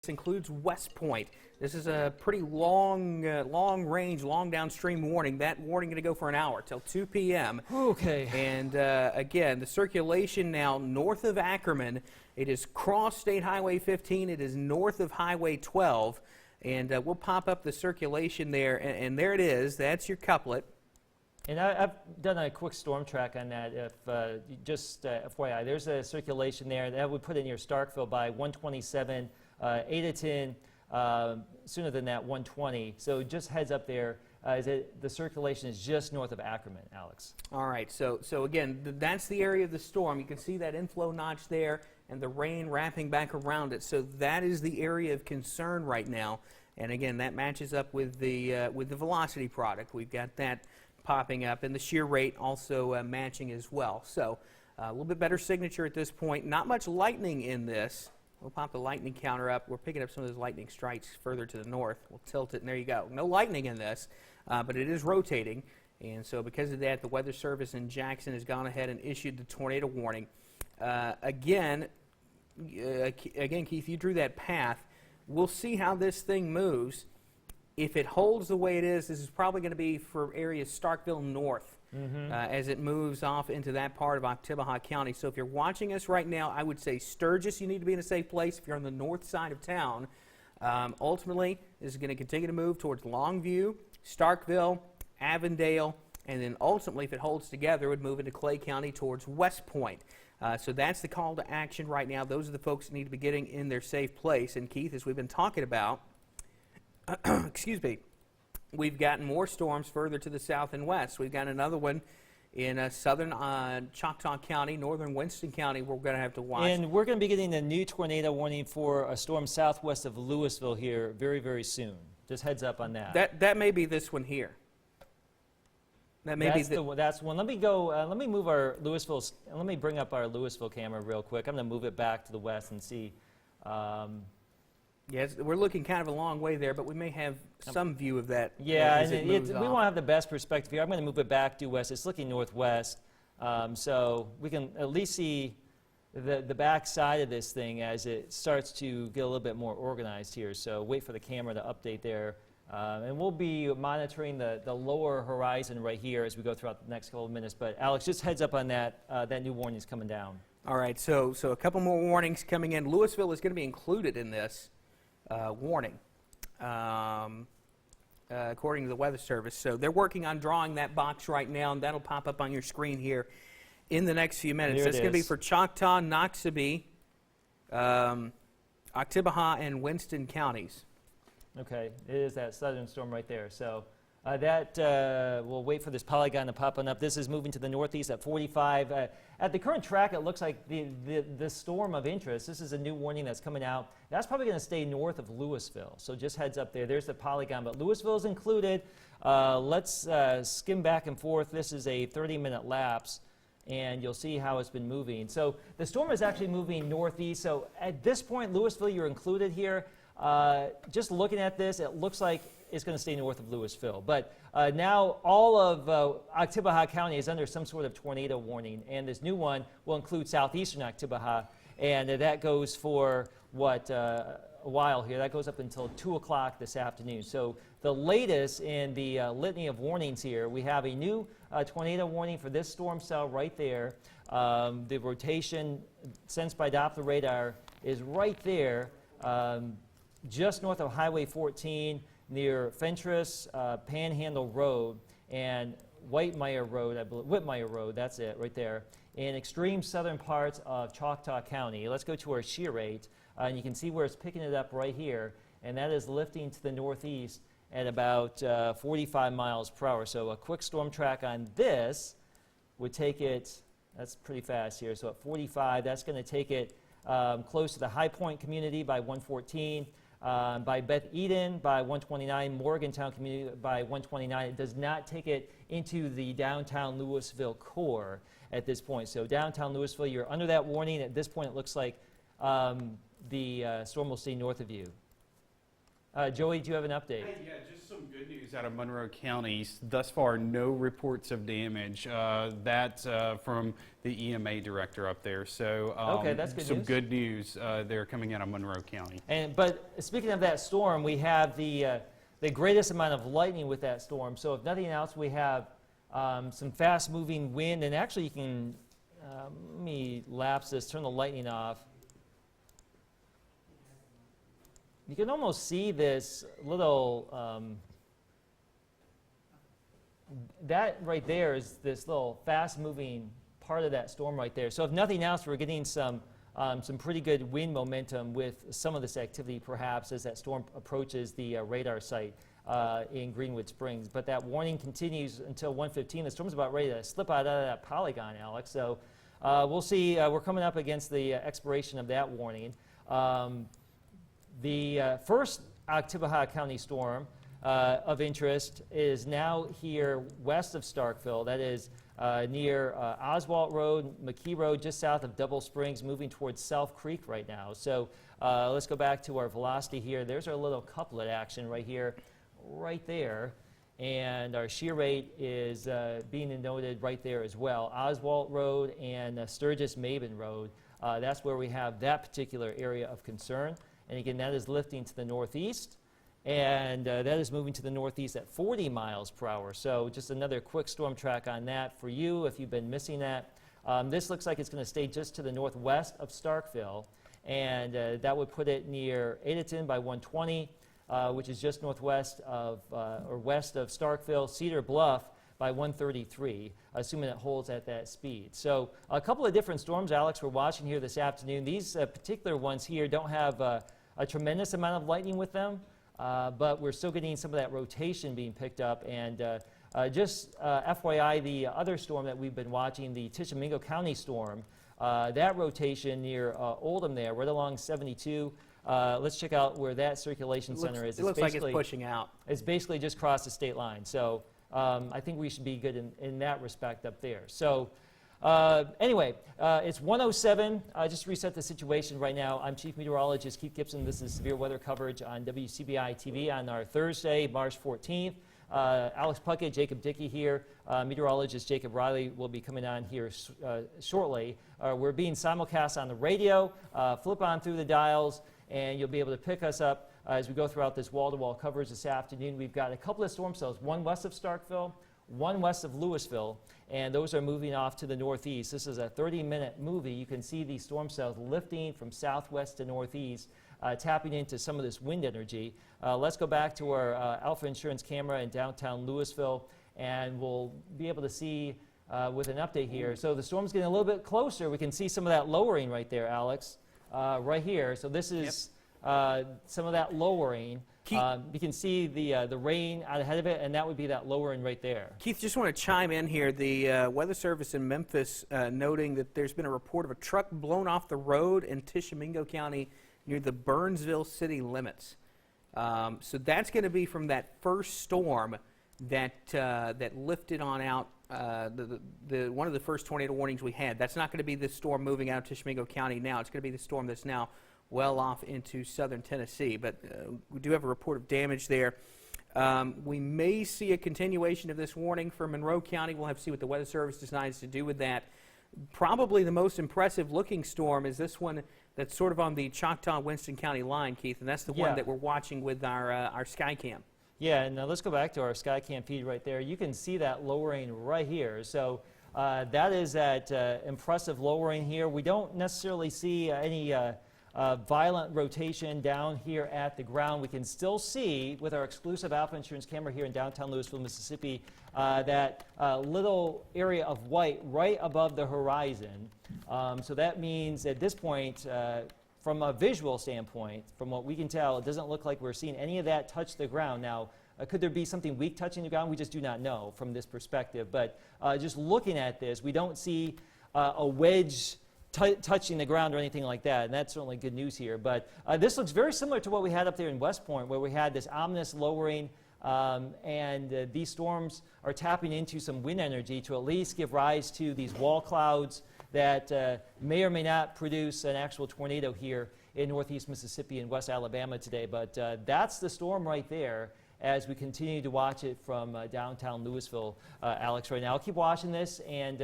This includes West Point. This is a pretty long range, long downstream warning. That warning going to go for an hour till 2 p.m. Okay. And again, the circulation now north of Ackerman. It is cross State Highway 15. It is north of Highway 12. And we'll pop up the circulation there. And there it is. That's your couplet. And I've done a quick storm track on that. If just FYI, there's a circulation there that would put it near Starkville by 127. 8 to 10, sooner than that, 120. So just heads up there. The circulation is just north of Ackerman, Alex. All right. So again, that's the area of the storm. You can see that inflow notch there and the rain wrapping back around it. So that is the area of concern right now. And again, that matches up with the velocity product. We've got that popping up, and the shear rate also matching as well. So a little bit better signature at this point. Not much lightning in this. We'll pop the lightning counter up. We're picking up some of those lightning strikes further to the north. We'll tilt it, and there you go. No lightning in this, but it is rotating. And so because of that, the Weather Service in Jackson has gone ahead and issued the tornado warning. Again, Keith, you drew that path. We'll see how this thing moves. If it holds the way it is, this is probably going to be for areas Starkville north. As it moves off into that part of Oktibbeha County. So if you're watching us right now, I would say Sturgis, you need to be in a safe place. If you're on the north side of town, ultimately, this is going to continue to move towards Longview, Starkville, Avondale, and then ultimately, if it holds together, it would move into Clay County towards West Point. So that's the call to action right now. Those are the folks that need to be getting in their safe place. And Keith, as we've been talking about, excuse me, we've gotten more storms further to the south and west. We've got another one in southern Choctaw County, northern Winston County, we're going to have to watch. And we're going to be getting a new tornado warning for a storm southwest of Louisville here very, very soon. Just heads up on that. That may be this one here. That may that's be that's one. Let me go. Let me move our Louisville. Let me bring up our Louisville camera real quick. I'm going to move it back to the west and see. Yes, we're looking kind of a long way there, but we may have some view of that. Yeah, and we won't have the best perspective here. I'm going to move it back due west. It's looking northwest, so we can at least see the back side of this thing as it starts to get a little bit more organized here. So wait for the camera to update there. And we'll be monitoring the lower horizon right here as we go throughout the next couple of minutes. But Alex, just heads up on that. That new warning is coming down. All right, so a couple more warnings coming in. Louisville is going to be included in this warning, according to the Weather Service. So they're working on drawing that box right now, and that'll pop up on your screen here in the next few minutes. That's going to be for Choctaw, Noxubee, Oktibbeha, and Winston counties. Okay, it is that southern storm right there. So we'll wait for this polygon to pop on up. This is moving to the northeast at 45. At the current track, it looks like the storm of interest. This is a new warning that's coming out. That's probably going to stay north of Louisville. So just heads up there. There's the polygon, but Louisville is included. Let's skim back and forth. This is a 30-minute lapse, and you'll see how it's been moving. So the storm is actually moving northeast. So at this point, Louisville, you're included here. Just looking at this, it looks like it's going to stay north of Louisville. But now all of Oktibbeha County is under some sort of tornado warning, and this new one will include southeastern Oktibbeha, and that goes for, a while here. That goes up until 2 o'clock this afternoon. So the latest in the litany of warnings here, we have a new tornado warning for this storm cell right there. The rotation sensed by Doppler radar is right there, just north of Highway 14, near Fentress, Panhandle Road, and Whitmire Road, I believe, Whitmire Road, that's it, right there, in extreme southern parts of Choctaw County. Let's go to our shear rate, and you can see where it's picking it up right here, and that is lifting to the northeast at about 45 miles per hour. So a quick storm track on this would take it, that's pretty fast here, so at 45, that's going to take it close to the High Point community by 114, by Beth Eden by 129, Morgantown community by 129. It does not take it into the downtown Louisville core at this point. So downtown Louisville, you're under that warning. At this point, it looks like the storm will stay north of you. Joey, do you have an update? Yeah, just some good news out of Monroe County. Thus far, no reports of damage. That's from the EMA director up there. So Okay, that's good some news. good news there coming out of Monroe County. But speaking of that storm, we have the greatest amount of lightning with that storm. So if nothing else, we have some fast-moving wind, and actually you can let me lapse this, turn the lightning off. You can almost see this little, that right there is this little fast-moving part of that storm right there. So if nothing else, we're getting some pretty good wind momentum with some of this activity, perhaps, as that storm approaches the radar site in Greenwood Springs. But that warning continues until 1:15. The storm's about ready to slip out of that polygon, Alex. So we'll see. We're coming up against the expiration of that warning. The first Oktibbeha County storm of interest is now here west of Starkville. That is near Oswalt Road, McKee Road, just south of Double Springs, moving towards South Creek right now. So let's go back to our velocity here. There's our little couplet action right here, right there. And our shear rate is being denoted right there as well. Oswalt Road and Sturgis-Maben Road. That's where we have that particular area of concern. And again, that is lifting to the northeast, and that is moving to the northeast at 40 miles per hour. So just another quick storm track on that for you if you've been missing that. This looks like it's going to stay just to the northwest of Starkville, and that would put it near Edenton by 120, which is just northwest of, or west of Starkville, Cedar Bluff by 133, assuming it holds at that speed. So a couple of different storms, Alex, we're watching here this afternoon. These particular ones here don't have a tremendous amount of lightning with them, but we're still getting some of that rotation being picked up. And just FYI, the other storm that we've been watching, the Tishomingo County storm, that rotation near Oldham there, right along 72. Let's check out where that circulation center is. It looks like it's pushing out. It's basically just crossed the state line. So I think we should be good in that respect up there. So anyway, it's 1:07. Just to reset the situation right now. I'm Chief Meteorologist Keith Gibson. This is severe weather coverage on WCBI TV on our Thursday, March 14th. Alex Puckett, Jacob Dickey here. Meteorologist Jacob Riley will be coming on here shortly. We're being simulcast on the radio. Flip on through the dials, and you'll be able to pick us up as we go throughout this wall-to-wall coverage this afternoon. We've got a couple of storm cells, one west of Starkville, one west of Louisville, and those are moving off to the northeast. This is a 30-minute movie. You can see these storm cells lifting from southwest to northeast, tapping into some of this wind energy. Let's go back to our Alpha Insurance camera in downtown Louisville, and we'll be able to see with an update here. So the storm's getting a little bit closer. We can see some of that lowering right there, Alex, right here. So this is some of that lowering. You can see the rain out ahead of it, and that would be that lowering right there. Keith, just want to chime in here. The Weather Service in Memphis noting that there's been a report of a truck blown off the road in Tishomingo County near the Burnsville city limits. So that's going to be from that first storm that lifted on out. One of the first tornado warnings we had. That's not going to be the storm moving out of Tishomingo County now. It's going to be the storm that's now well off into southern Tennessee. But we do have a report of damage there. We may see a continuation of this warning for Monroe County. We'll have to see what the Weather Service decides to do with that. Probably the most impressive looking storm is this one that's sort of on the Choctaw-Winston County line, Keith, and that's the one that we're watching with our Skycam. Yeah, and let's go back to our Skycam feed right there. You can see that lowering right here. So that is that impressive lowering here. We don't necessarily see any violent rotation down here at the ground. We can still see with our exclusive Alpha Insurance camera here in downtown Louisville, Mississippi, that little area of white right above the horizon. So that means at this point, from a visual standpoint, from what we can tell, it doesn't look like we're seeing any of that touch the ground. Now, could there be something weak touching the ground? We just do not know from this perspective. But just looking at this, we don't see a wedge touching the ground or anything like that, and that's certainly good news here. But this looks very similar to what we had up there in West Point, where we had this ominous lowering, and these storms are tapping into some wind energy to at least give rise to these wall clouds that may or may not produce an actual tornado here in northeast Mississippi and west Alabama today. But that's the storm right there as we continue to watch it from downtown Louisville, Alex, right now. I'll keep watching this, and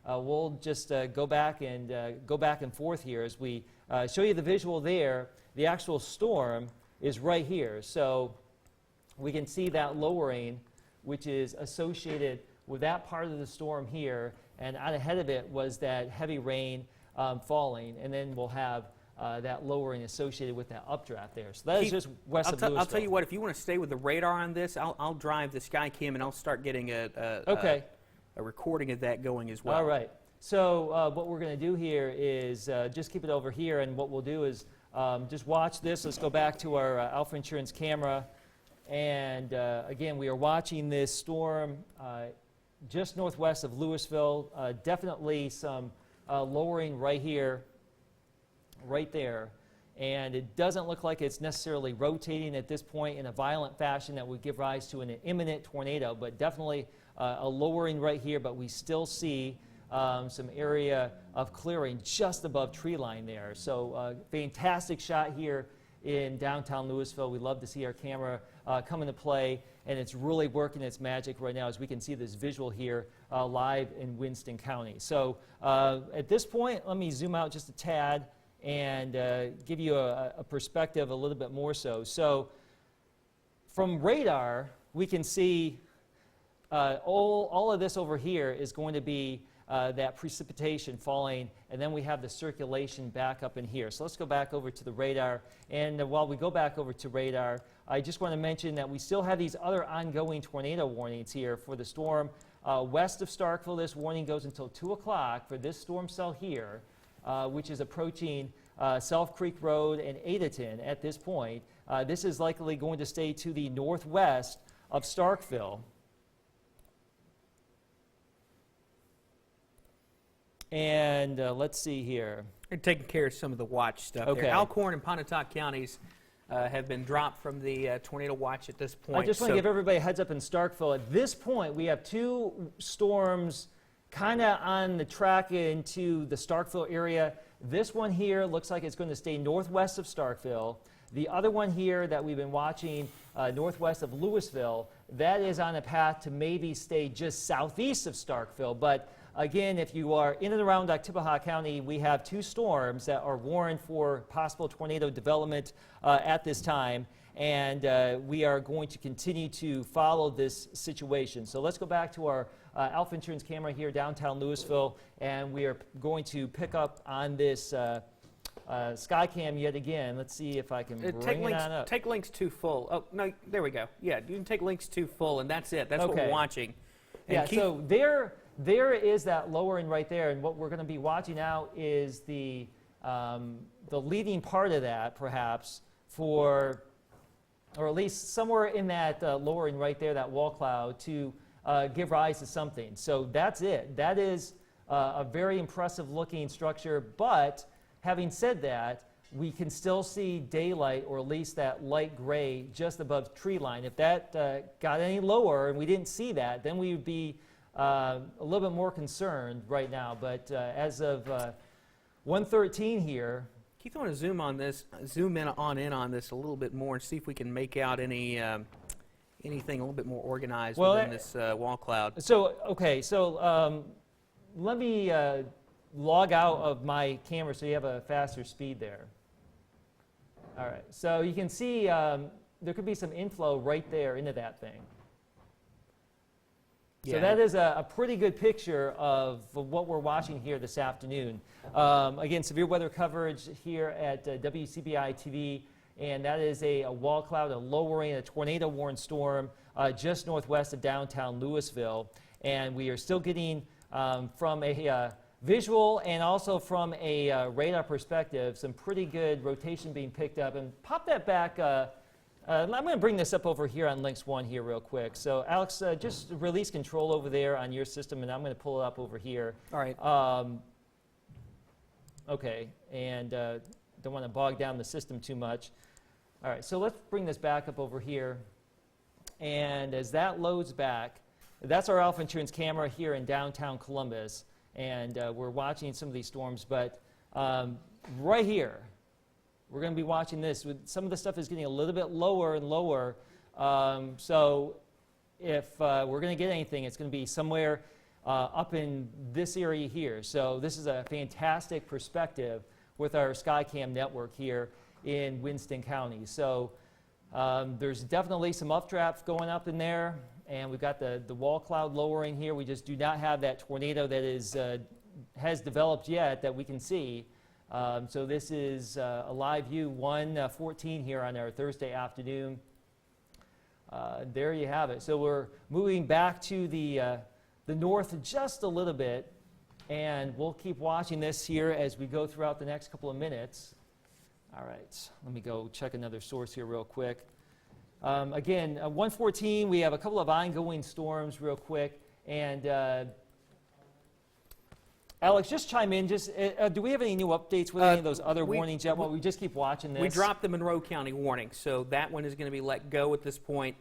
we'll just go back and forth here as we show you the visual there. The actual storm is right here. So we can see that lowering, which is associated with that part of the storm here, and out ahead of it was that heavy rain falling, and then we'll have that lowering associated with that updraft there. So that is Keith, just west of Louisville. I'll tell you what, if you want to stay with the radar on this, I'll drive the Skycam and I'll start getting Okay. a recording of that going as well. All right. So what we're going to do here is just keep it over here, and what we'll do is just watch this. Let's go back to our Alpha Insurance camera. And again, we are watching this storm just northwest of Louisville. Definitely some lowering right here, right there. And it doesn't look like it's necessarily rotating at this point in a violent fashion that would give rise to an imminent tornado, but definitely a lowering right here. But we still see some area of clearing just above tree line there. So fantastic shot here in downtown Louisville. We love to see our camera come into play, and it's really working its magic right now as we can see this visual here live in Winston County. So at this point, let me zoom out just a tad and give you a perspective a little bit more so. So from radar, we can see all of this over here is going to be that precipitation falling, and then we have the circulation back up in here. So let's go back over to the radar. And while we go back over to radar, I just want to mention that we still have these other ongoing tornado warnings here for the storm west of Starkville. This warning goes until 2 o'clock for this storm cell here, which is approaching Self Creek Road and Adaton at this point. This is likely going to stay to the northwest of Starkville. And let's see here. They're taking care of some of the watch stuff Okay. there. Alcorn and Pontotoc counties have been dropped from the tornado watch at this point. I just want to give everybody a heads up in Starkville. At this point, we have two storms kind of on the track into the Starkville area. This one here looks like it's going to stay northwest of Starkville. The other one here that we've been watching northwest of Louisville, that is on a path to maybe stay just southeast of Starkville. But again, if you are in and around Oktibbeha County, we have two storms that are warned for possible tornado development at this time, and we are going to continue to follow this situation. So let's go back to our Alpha Insurance camera here downtown Louisville, and we are going to pick up on this Skycam yet again. Let's see if I can bring it on up. Take links to full. Oh, no, there we go. Yeah, you can take links to full, and that's it. That's what Okay. we're watching. And Yeah, so there is that lowering right there, and what we're going to be watching now is the leading part of that, perhaps, or at least somewhere in that lowering right there, that wall cloud, to give rise to something. So that's it. That is a very impressive looking structure, but having said that, we can still see daylight, or at least that light gray just above tree line. If that got any lower and we didn't see that, then we would be a little bit more concerned right now. But as of 1:13 here, Keith, I want to zoom in on this a little bit more and see if we can make out anything a little bit more organized within this wall cloud. So, okay, so let me log out of my camera so you have a faster speed there. All right, so you can see there could be some inflow right there into that thing. So that is a pretty good picture of what we're watching here this afternoon. Again, severe weather coverage here at WCBI TV, and that is a wall cloud, a lowering, a tornado-warned storm just northwest of downtown Louisville. And we are still getting, from a visual and also from a radar perspective, some pretty good rotation being picked up. And pop that back. I'm going to bring this up over here on Links 1 here real quick. So, Alex, just release control over there on your system, and I'm going to pull it up over here. All right. Okay, and don't want to bog down the system too much. All right, so let's bring this back up over here. And as that loads back, that's our Alpha Insurance camera here in downtown Columbus. And we're watching some of these storms, but right here, we're going to be watching this. Some of the stuff is getting a little bit lower and lower. So if we're going to get anything, it's going to be somewhere up in this area here. So this is a fantastic perspective with our Skycam network here in Winston County. So there's definitely some updraft going up in there, and we've got the wall cloud lowering here. We just do not have that tornado that is has developed yet that we can see. So this is a live view 1:14 here on our Thursday afternoon. There you have it. So we're moving back to the north just a little bit, and we'll keep watching this here as we go throughout the next couple of minutes. All right, let me go check another source here real quick. Again, 1:14, we have a couple of ongoing storms real quick, and Alex, just chime in. Do we have any new updates with any of those other warnings yet? Well, we just keep watching this. We dropped the Monroe County warning, so that one is going to be let go at this point.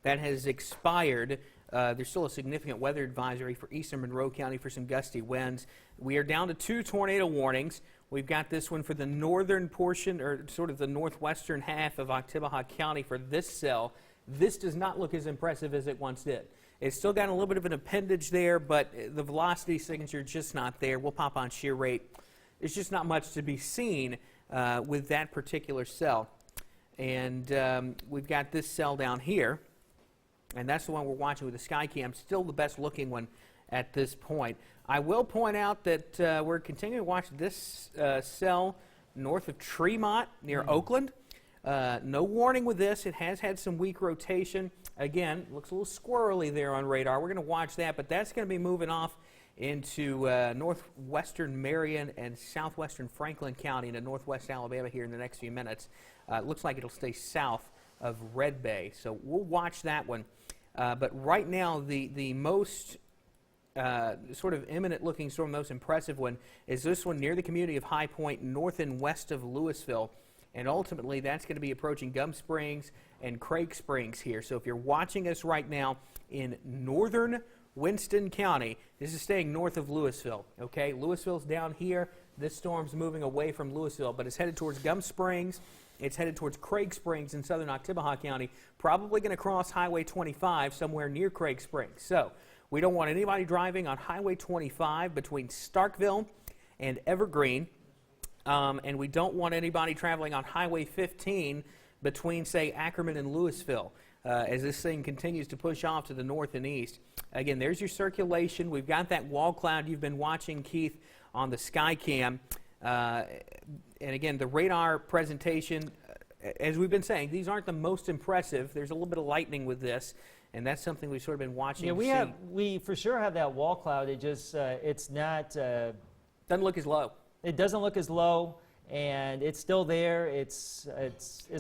That has expired. There's still a significant weather advisory for eastern Monroe County for some gusty winds. We are down to 2 tornado warnings. We've got this one for the northern portion, or sort of the northwestern half of Oktibbeha County for this cell. This does not look as impressive as it once did. It's still got a little bit of an appendage there, but the velocity signature just not there. We'll pop on shear rate. There's just not much to be seen with that particular cell. And we've got this cell down here, and that's the one we're watching with the Skycam. Still the best looking one at this point. I will point out that we're continuing to watch this cell north of Tremont near Oakland. No warning with this. It has had some weak rotation. Again, looks a little squirrely there on radar. We're going to watch that, but that's going to be moving off into northwestern Marion and southwestern Franklin County into northwest Alabama here in the next few minutes. It looks like it'll stay south of Red Bay, so we'll watch that one. But right now, the most sort of imminent looking storm, most impressive one, is this one near the community of High Point, north and west of Louisville. And ultimately, that's going to be approaching Gum Springs and Craig Springs here. So if you're watching us right now in northern Winston County, this is staying north of Louisville, okay? Louisville's down here. This storm's moving away from Louisville, but it's headed towards Gum Springs. It's headed towards Craig Springs in southern Oktibbeha County, probably going to cross Highway 25 somewhere near Craig Springs. So we don't want anybody driving on Highway 25 between Starkville and Evergreen. And we don't want anybody traveling on Highway 15 between, say, Ackerman and Louisville as this thing continues to push off to the north and east. Again, there's your circulation. We've got that wall cloud you've been watching, Keith, on the Skycam. And again, the radar presentation, as we've been saying, these aren't the most impressive. There's a little bit of lightning with this, and that's something we've sort of been watching. Yeah, we for sure have that wall cloud. It just, it's not... doesn't look as low. It doesn't look as low, and it's still there. It's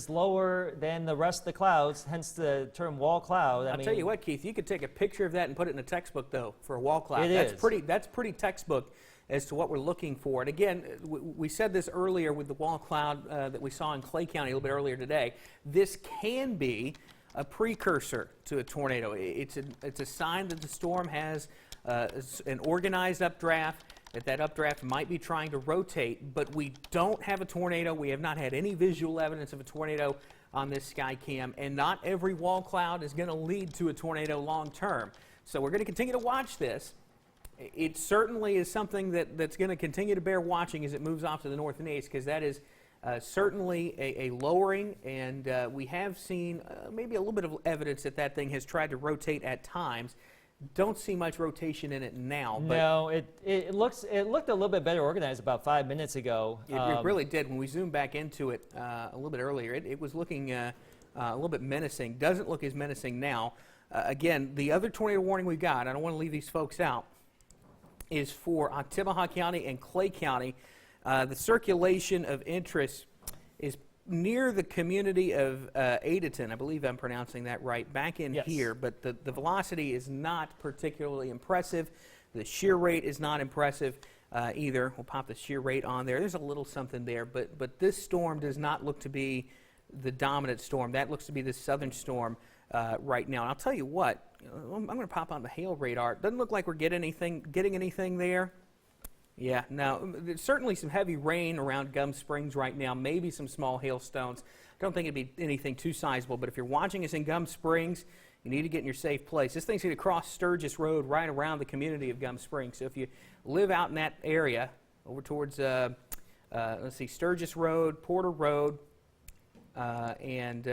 lower than the rest of the clouds, hence the term wall cloud. I'll tell you what, Keith, you could take a picture of that and put it in a textbook, though, for a wall cloud. It is. That's pretty textbook as to what we're looking for. And again, we said this earlier with the wall cloud that we saw in Clay County a little bit earlier today. This can be a precursor to a tornado. It's a sign that the storm has an organized updraft, that updraft might be trying to rotate, but we don't have a tornado. We have not had any visual evidence of a tornado on this Skycam, and not every wall cloud is going to lead to a tornado long term. So we're going to continue to watch this. It certainly is something that's going to continue to bear watching as it moves off to the north and east, because that is certainly a lowering, and we have seen maybe a little bit of evidence that thing has tried to rotate at times. Don't see much rotation in it now. But no, it looked a little bit better organized about 5 minutes ago. It really did. When we zoomed back into it a little bit earlier, it was looking a little bit menacing. Doesn't look as menacing now. Again, the other tornado warning we've got, I don't want to leave these folks out, is for Oktibbeha County and Clay County. The circulation of interest is near the community of Adeton. I believe I'm pronouncing that right, back in Yes. here, but the velocity is not particularly impressive. The shear rate is not impressive either. We'll pop the shear rate on there. There's a little something there, but this storm does not look to be the dominant storm. That looks to be the southern storm right now. And I'll tell you what, I'm going to pop on the hail radar. It doesn't look like we're getting anything there. Yeah, now, there's certainly some heavy rain around Gum Springs right now, maybe some small hailstones. I don't think it'd be anything too sizable, but if you're watching us in Gum Springs, you need to get in your safe place. This thing's going to cross Sturgis Road right around the community of Gum Springs. So if you live out in that area, over towards, let's see, Sturgis Road, Porter Road, and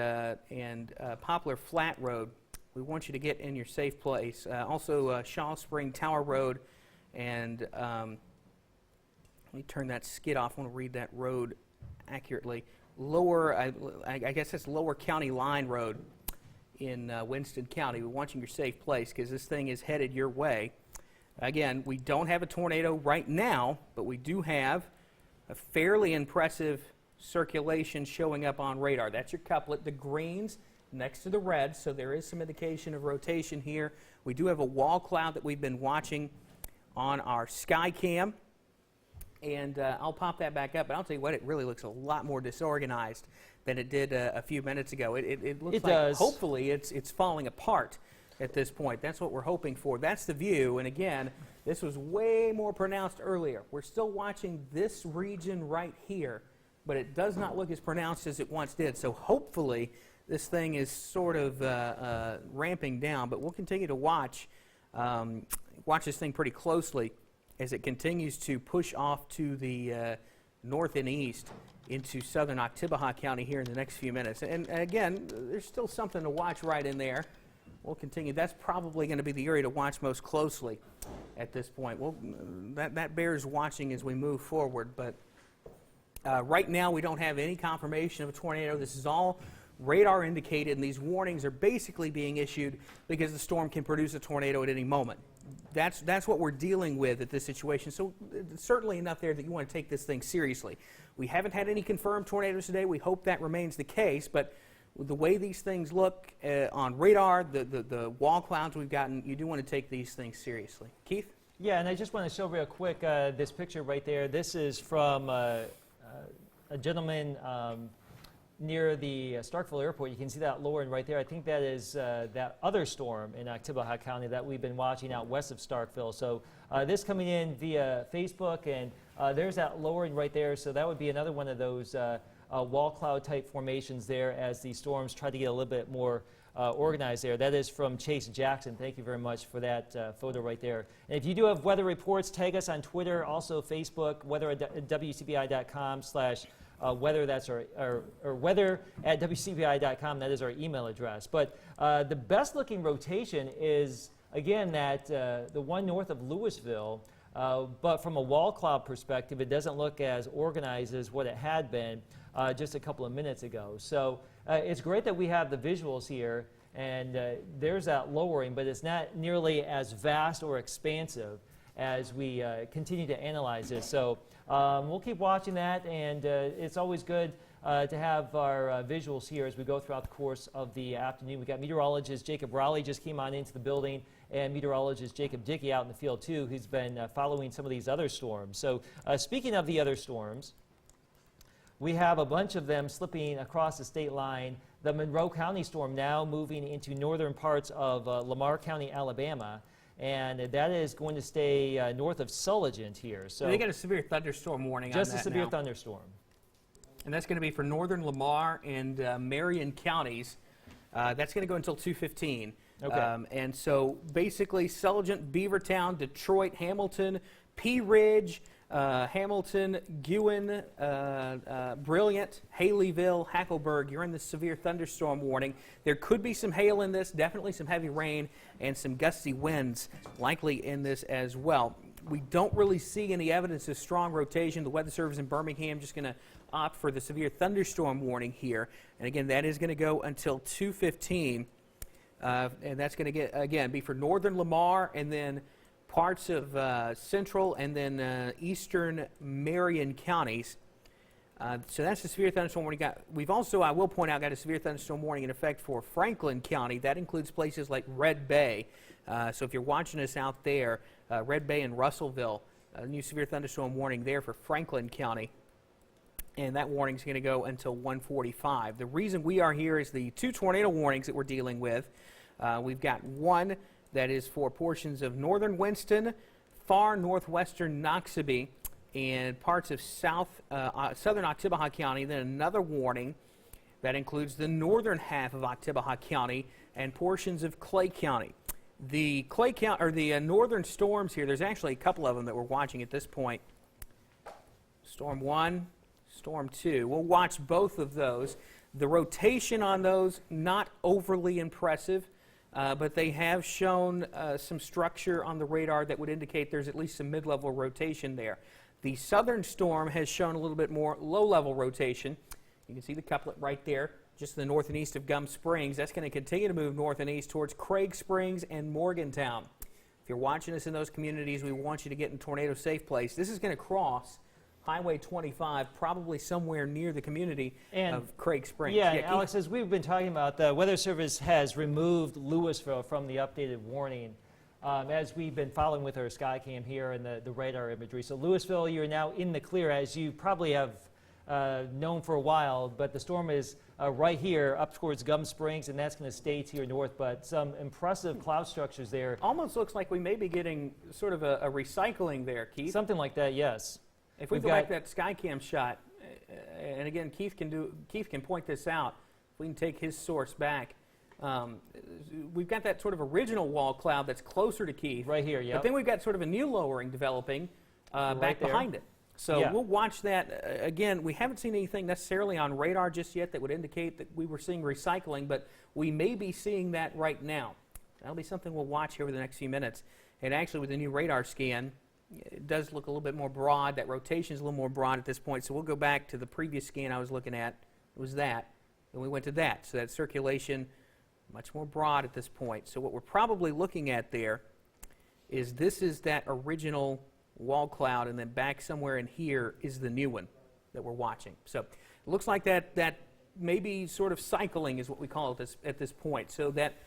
Poplar Flat Road, we want you to get in your safe place. Also, Shaw Spring Tower Road, and let me turn that skid off. I want to read that road accurately. Lower, I guess that's Lower County Line Road in Winston County. We're watching your safe place because this thing is headed your way. Again, we don't have a tornado right now, but we do have a fairly impressive circulation showing up on radar. That's your couplet, the greens next to the reds, so there is some indication of rotation here. We do have a wall cloud that we've been watching on our sky cam, and I'll pop that back up, but I'll tell you what, it really looks a lot more disorganized than it did a few minutes ago. It looks It like does. hopefully it's falling apart at this point. That's what we're hoping for. That's the view, and again, this was way more pronounced earlier. We're still watching this region right here, but it does not look as pronounced as it once did. So hopefully this thing is sort of ramping down, but we'll continue to watch this thing pretty closely as it continues to push off to the north and east into southern Oktibbeha County here in the next few minutes. And again, there's still something to watch right in there. We'll continue. That's probably going to be the area to watch most closely at this point. That bears watching as we move forward, but right now we don't have any confirmation of a tornado. This is all radar indicated, and these warnings are basically being issued because the storm can produce a tornado at any moment. That's what we're dealing with at this situation. So certainly enough there that you want to take this thing seriously. We haven't had any confirmed tornadoes today. We hope that remains the case, but with the way these things look on radar, the wall clouds we've gotten, you do want to take these things seriously. Keith? Yeah, and I just want to show real quick this picture right there. This is from a gentleman near the Starkville Airport. You can see that lower and right there. I think that is that other storm in Oktibbeha County that we've been watching out west of Starkville. So this coming in via Facebook, and there's that lowering right there. So that would be another one of those wall cloud type formations there as the storms try to get a little bit more organized there. That is from Chase Jackson. Thank you very much for that photo right there. And if you do have weather reports, tag us on Twitter, also Facebook, weather@wcbi.com/weather. That's our weather@wcbi.com. That is our email address. But the best looking rotation is, again, that the one north of Louisville. But from a wall cloud perspective, it doesn't look as organized as what it had been just a couple of minutes ago. So it's great that we have the visuals here, and there's that lowering, but it's not nearly as vast or expansive as we continue to analyze this. So we'll keep watching that, and it's always good to have our visuals here as we go throughout the course of the afternoon. We got meteorologist Jacob Raleigh just came on into the building, and meteorologist Jacob Dickey out in the field too, who's been following some of these other storms. So speaking of the other storms, we have a bunch of them slipping across the state line. The Monroe County storm now moving into northern parts of Lamar County, Alabama, and that is going to stay north of Sulligent here. So They got a severe thunderstorm warning on just that a severe now. thunderstorm. And that's going to be for northern Lamar and Marion counties. That's going to go until 2:15. Okay. And so basically Sulligent, Beavertown, Detroit, Hamilton, Pea Ridge, Hamilton, Guin, Brilliant, Haleyville, Hackleburg, you're in the severe thunderstorm warning. There could be some hail in this, definitely some heavy rain, and some gusty winds likely in this as well. We don't really see any evidence of strong rotation. The Weather Service in Birmingham just going to opt for the severe thunderstorm warning here. And again, that is going to go until 2:15. And that's going to get, again, be for northern Lamar and then parts of central and then eastern Marion counties. So that's the severe thunderstorm warning. We've also, I will point out, got a severe thunderstorm warning in effect for Franklin County. That includes places like Red Bay. So if you're watching us out there, Red Bay and Russellville, a new severe thunderstorm warning there for Franklin County. And that warning is going to go until 1:45. The reason we are here is the two tornado warnings that we're dealing with. We've got one that is for portions of northern Winston far northwestern Noxubee and parts of southern Oktibbeha County. Then another warning that includes the northern half of Oktibbeha County and portions of Clay County. The Clay County, or the northern storms here, there's actually a couple of them that we're watching at this point. Storm 1, Storm 2. We'll watch both of those. The rotation on those, not overly impressive, but they have shown some structure on the radar that would indicate there's at least some mid-level rotation there. The southern storm has shown a little bit more low-level rotation. You can see the couplet right there, just to the north and east of Gum Springs. That's going to continue to move north and east towards Craig Springs and Morgantown. If you're watching us in those communities, we want you to get in tornado safe place. This is going to cross Highway 25, probably somewhere near the community of Craig Springs. Yeah, and Keith? Alex, as we've been talking about, the Weather Service has removed Louisville from the updated warning as we've been following with our Skycam here and the radar imagery. So Louisville, you're now in the clear, as you probably have known for a while, but the storm is right here up towards Gum Springs, and that's going to stay to your north, but some impressive cloud structures there. Almost looks like we may be getting sort of a recycling there, Keith. Something like that, yes. If we We've go got- back to that Skycam shot, and again, Keith can point this out. If we can take his source back, we've got that sort of original wall cloud that's closer to Keith. Right here, yeah. But then we've got sort of a new lowering developing back there. behind it. So Yeah. we'll watch that. Again, we haven't seen anything necessarily on radar just yet that would indicate that we were seeing recycling, but we may be seeing that right now. That'll be something we'll watch here over the next few minutes. And actually, with the new radar scan, it does look a little bit more broad. That rotation is a little more broad at this point. So we'll go back to the previous scan I was looking at. It was that. And we went to that. So that circulation, much more broad at this point. So what we're probably looking at there is this is that original wall cloud, and then back somewhere in here is the new one that we're watching. So it looks like that maybe sort of cycling is what we call it at this point. So that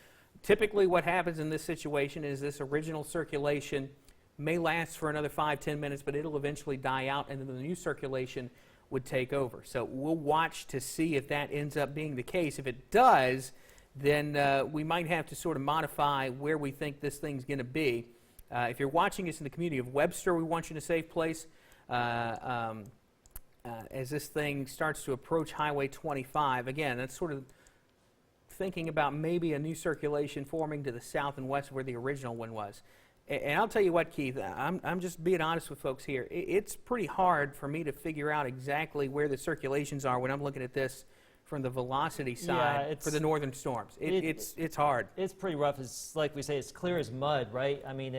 typically what happens in this situation is this original circulation may last for another 5-10 minutes, but it'll eventually die out, and then the new circulation would take over. So we'll watch to see if that ends up being the case. If it does, then we might have to sort of modify where we think this thing's going to be. If you're watching us in the community of Webster, we want you in a safe place. As this thing starts to approach Highway 25, again, that's sort of thinking about maybe a new circulation forming to the south and west where the original one was. And I'll tell you what, Keith, I'm just being honest with folks here. It's pretty hard for me to figure out exactly where the circulations are when I'm looking at this from the velocity side for the northern storms. It's hard. It's pretty rough. It's like we say, it's clear as mud, right? I mean,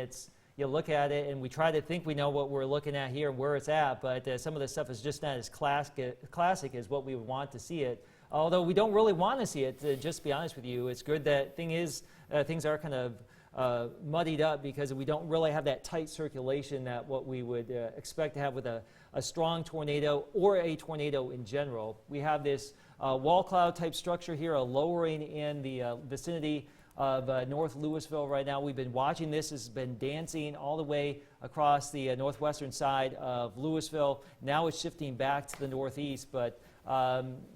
you look at it, and we try to think we know what we're looking at here and where it's at, but some of the stuff is just not as classic as what we would want to see it. Although we don't really want to see it, just to be honest with you. It's good that things are kind of muddied up because we don't really have that tight circulation that what we would expect to have with a strong tornado or a tornado in general. We have this wall cloud type structure here, a lowering in the vicinity of North Louisville right now. We've been watching this. It's been dancing all the way across the northwestern side of Louisville. Now it's shifting back to the northeast, but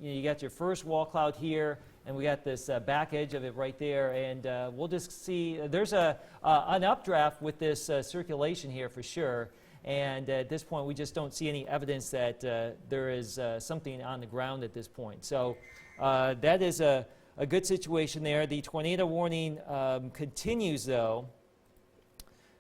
you got your first wall cloud here, and we got this back edge of it right there, and we'll just see. There's an updraft with this circulation here for sure, and at this point we just don't see any evidence that there is something on the ground at this point. So that is a good situation there. The tornado warning continues, though.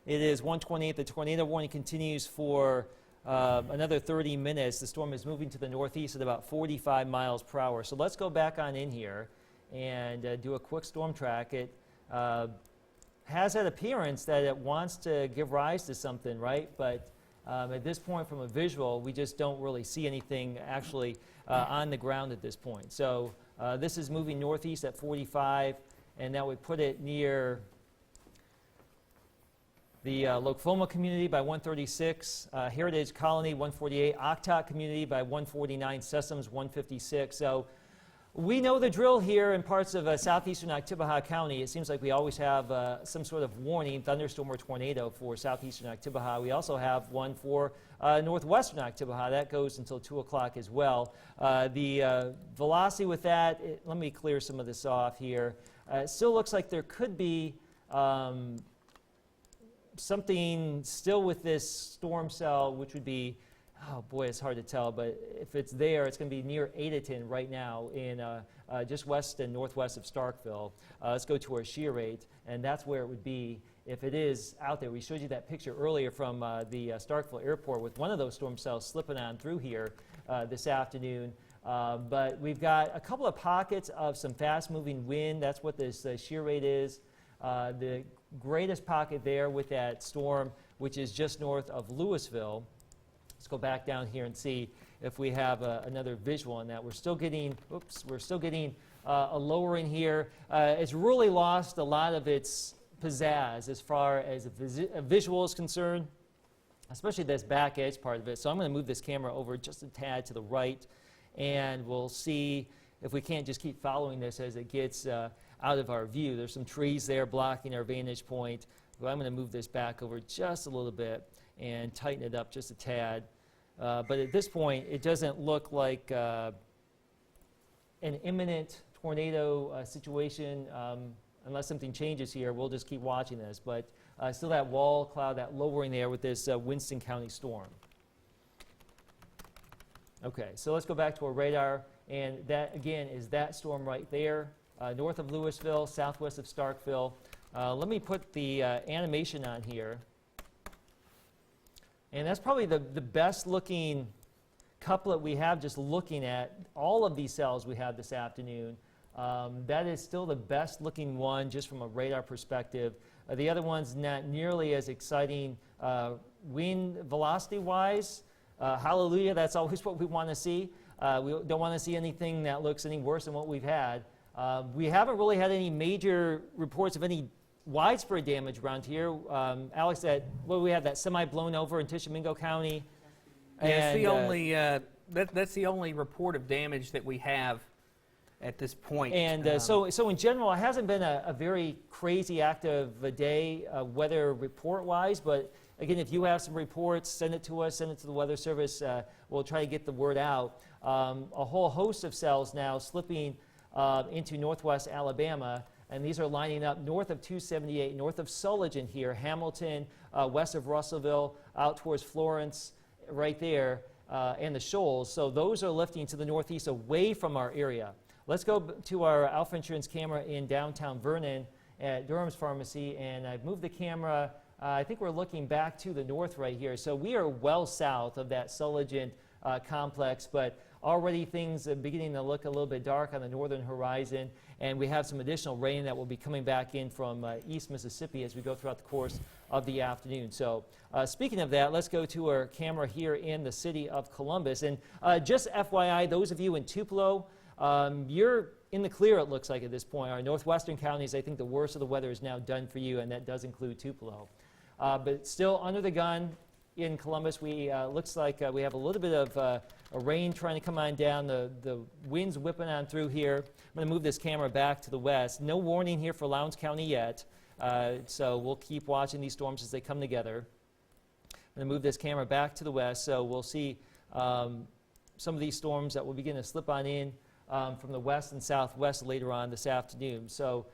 It is 1:28. The tornado warning continues for another 30 minutes. The storm is moving to the northeast at about 45 miles per hour. So let's go back on in here and do a quick storm track. It has that appearance that it wants to give rise to something, right? But at this point, from a visual, we just don't really see anything actually on the ground at this point. So this is moving northeast at 45, and that would put it near the Lokfoma community by 136, Heritage Colony 148, Oktot community by 149, Sessoms 156. So we know the drill here in parts of southeastern Oktibbeha County. It seems like we always have some sort of warning, thunderstorm or tornado for southeastern Oktibbeha. We also have one for northwestern Oktibbeha. That goes until 2 o'clock as well. The velocity with that, let me clear some of this off here. It still looks like there could be something still with this storm cell, which would be, oh boy, it's hard to tell, but if it's there, it's going to be near Adaton right now in just west and northwest of Starkville. Let's go to our shear rate, and that's where it would be if it is out there. We showed you that picture earlier from the Starkville Airport with one of those storm cells slipping on through here this afternoon. But we've got a couple of pockets of some fast-moving wind. That's what this shear rate is. The greatest pocket there with that storm, which is just north of Louisville. Let's go back down here and see if we have another visual on that. We're still getting a lowering here. It's really lost a lot of its pizzazz as far as a visual is concerned, especially this back edge part of it. So I'm going to move this camera over just a tad to the right, and we'll see if we can't just keep following this as it gets out of our view. There's some trees there blocking our vantage point. But I'm going to move this back over just a little bit and tighten it up just a tad. But at this point, it doesn't look like an imminent tornado situation. Unless something changes here, we'll just keep watching this. But still that wall cloud, that lowering there with this Winston County storm. Okay, so let's go back to our radar. And that, again, is that storm right there, north of Louisville, southwest of Starkville. Let me put the animation on here. And that's probably the best looking couplet we have just looking at all of these cells we have this afternoon. That is still the best looking one just from a radar perspective. The other one's not nearly as exciting wind velocity wise. Hallelujah, that's always what we want to see. We don't want to see anything that looks any worse than what we've had. We haven't really had any major reports of any widespread damage around here. Alex, we have that semi blown over in Tishomingo County. Yeah, that's the only report of damage that we have at this point. And so in general, it hasn't been a very crazy active day weather report-wise, but again, if you have some reports, send it to us, send it to the Weather Service. We'll try to get the word out. A whole host of cells now slipping into northwest Alabama, and these are lining up north of 278, north of Sullivan here, Hamilton, west of Russellville, out towards Florence, right there, and the Shoals. So those are lifting to the northeast away from our area. Let's go to our Alpha Insurance camera in downtown Vernon at Durham's Pharmacy, and I've moved the camera. I think we're looking back to the north right here. So we are well south of that Sullivan complex, but already things are beginning to look a little bit dark on the northern horizon, and we have some additional rain that will be coming back in from East Mississippi as we go throughout the course of the afternoon. So speaking of that, let's go to our camera here in the city of Columbus. And just FYI, those of you in Tupelo, you're in the clear, it looks like, at this point. Our northwestern counties, I think the worst of the weather is now done for you, and that does include Tupelo. But still under the gun in Columbus, we looks like we have a little bit of a rain trying to come on down. The wind's whipping on through here. I'm going to move this camera back to the west. No warning here for Lowndes County yet, so we'll keep watching these storms as they come together. I'm going to move this camera back to the west, so we'll see some of these storms that will begin to slip on in from the west and southwest later on this afternoon. So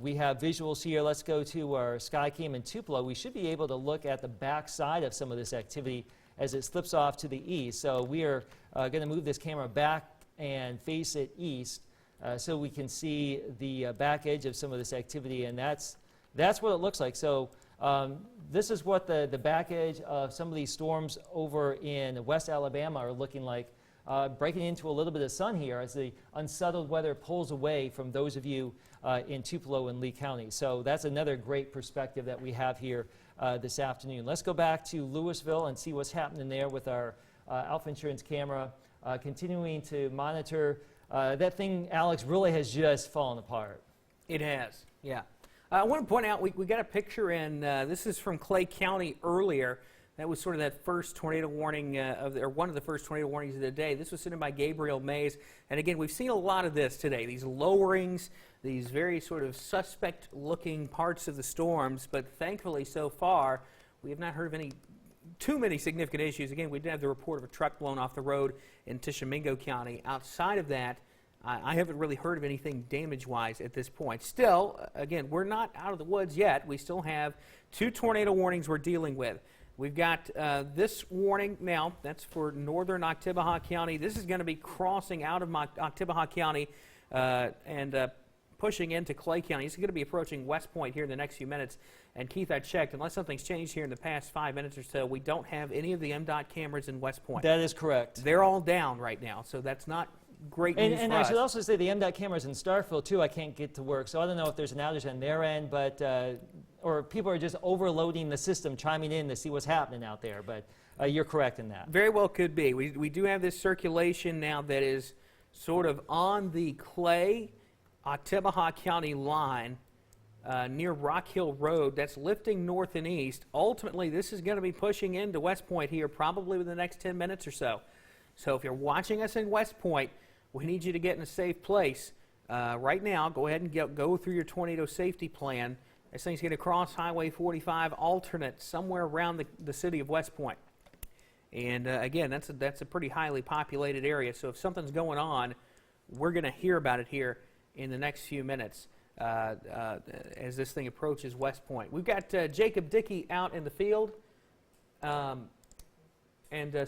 we have visuals here. Let's go to our SkyCam in Tupelo. We should be able to look at the back side of some of this activity as it slips off to the east. So we are going to move this camera back and face it east so we can see the back edge of some of this activity, and that's what it looks like. So this is what the back edge of some of these storms over in West Alabama are looking like. Breaking into a little bit of sun here as the unsettled weather pulls away from those of you in Tupelo and Lee County. So that's another great perspective that we have here this afternoon. Let's go back to Louisville and see what's happening there with our Alpha Insurance camera, continuing to monitor. That thing, Alex, really has just fallen apart. It has, yeah. I want to point out, we got a picture in, this is from Clay County earlier. That was sort of that first tornado warning, or one of the first tornado warnings of the day. This was sent in by Gabriel Mays. And again, we've seen a lot of this today, these lowerings, these very sort of suspect-looking parts of the storms. But thankfully, so far, we have not heard of too many significant issues. Again, we did have the report of a truck blown off the road in Tishomingo County. Outside of that, I haven't really heard of anything damage-wise at this point. Still, again, we're not out of the woods yet. We still have 2 tornado warnings we're dealing with. We've got this warning now. That's for northern Oktibbeha County. This is going to be crossing out of Oktibbeha County and pushing into Clay County. It's going to be approaching West Point here in the next few minutes. And Keith, I checked, unless something's changed here in the past 5 minutes or so, we don't have any of the MDOT cameras in West Point. That is correct. They're all down right now, so that's not great news And for I us. should also say the MDOT cameras in Starkville, too, I can't get to work. So I don't know if there's an outage on their end, but or people are just overloading the system, chiming in to see what's happening out there. But you're correct in that. Very well could be. We do have this circulation now that is sort of on the Clay, Oktibbeha County line near Rock Hill Road. That's lifting north and east. Ultimately, this is going to be pushing into West Point here probably within the next 10 minutes or so. So if you're watching us in West Point, we need you to get in a safe place. Right now, go ahead and go through your tornado safety plan. This thing's going to cross Highway 45 alternate somewhere around the city of West Point. And again, that's a pretty highly populated area. So if something's going on, we're going to hear about it here in the next few minutes as this thing approaches West Point. We've got Jacob Dickey out in the field. So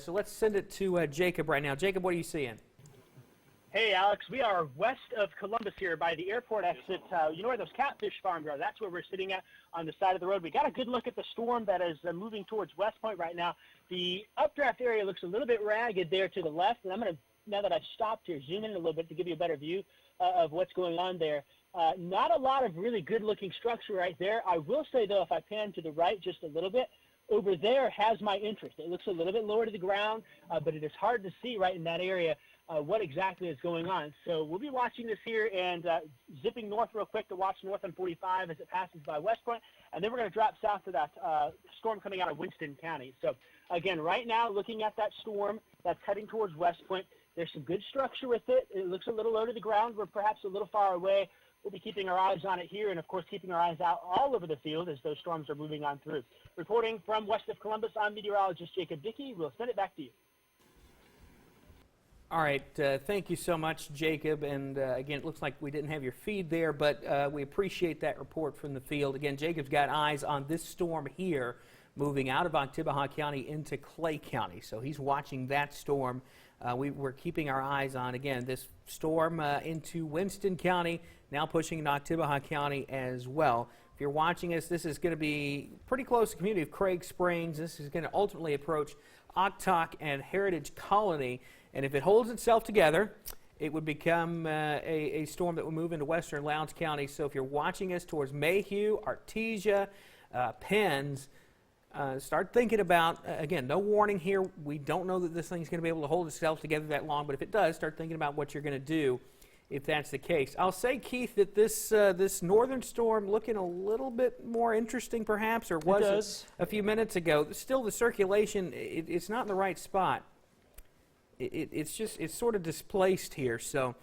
let's send it to Jacob right now. Jacob, what are you seeing? Hey, Alex, we are west of Columbus here by the airport exit. You know where those catfish farms are? That's where we're sitting at on the side of the road. We got a good look at the storm that is moving towards West Point right now. The updraft area looks a little bit ragged there to the left, and I'm going to, now that I've stopped here, zoom in a little bit to give you a better view of what's going on there. Not a lot of really good-looking structure right there. I will say, though, if I pan to the right just a little bit, over there has my interest. It looks a little bit lower to the ground, but it is hard to see right in that area what exactly is going on. So we'll be watching this here and zipping north real quick to watch north on 45 as it passes by West Point, and then we're going to drop south to that storm coming out of Winston County. So again, right now, looking at that storm that's heading towards West Point, there's some good structure with it. It looks a little low to the ground. We're perhaps a little far away. We'll be keeping our eyes on it here and, of course, keeping our eyes out all over the field as those storms are moving on through. Reporting from west of Columbus, I'm meteorologist Jacob Dickey. We'll send it back to you. All right, thank you so much, Jacob. And again, it looks like we didn't have your feed there, but we appreciate that report from the field. Again, Jacob's got eyes on this storm here moving out of Oktibbeha County into Clay County. So he's watching that storm. We're keeping our eyes on, again, this storm into Winston County, now pushing into Oktibbeha County as well. If you're watching us, this is going to be pretty close to the community of Craig Springs. This is going to ultimately approach Oktok and Heritage Colony. And if it holds itself together, it would become a storm that would move into western Lowndes County. So if you're watching us towards Mayhew, Artesia, Penns, start thinking about, again, no warning here. We don't know that this thing's going to be able to hold itself together that long, but if it does, start thinking about what you're going to do if that's the case. I'll say, Keith, that this northern storm looking a little bit more interesting perhaps, or was a few minutes ago. Still, the circulation, it's not in the right spot. It's sort of displaced here. So,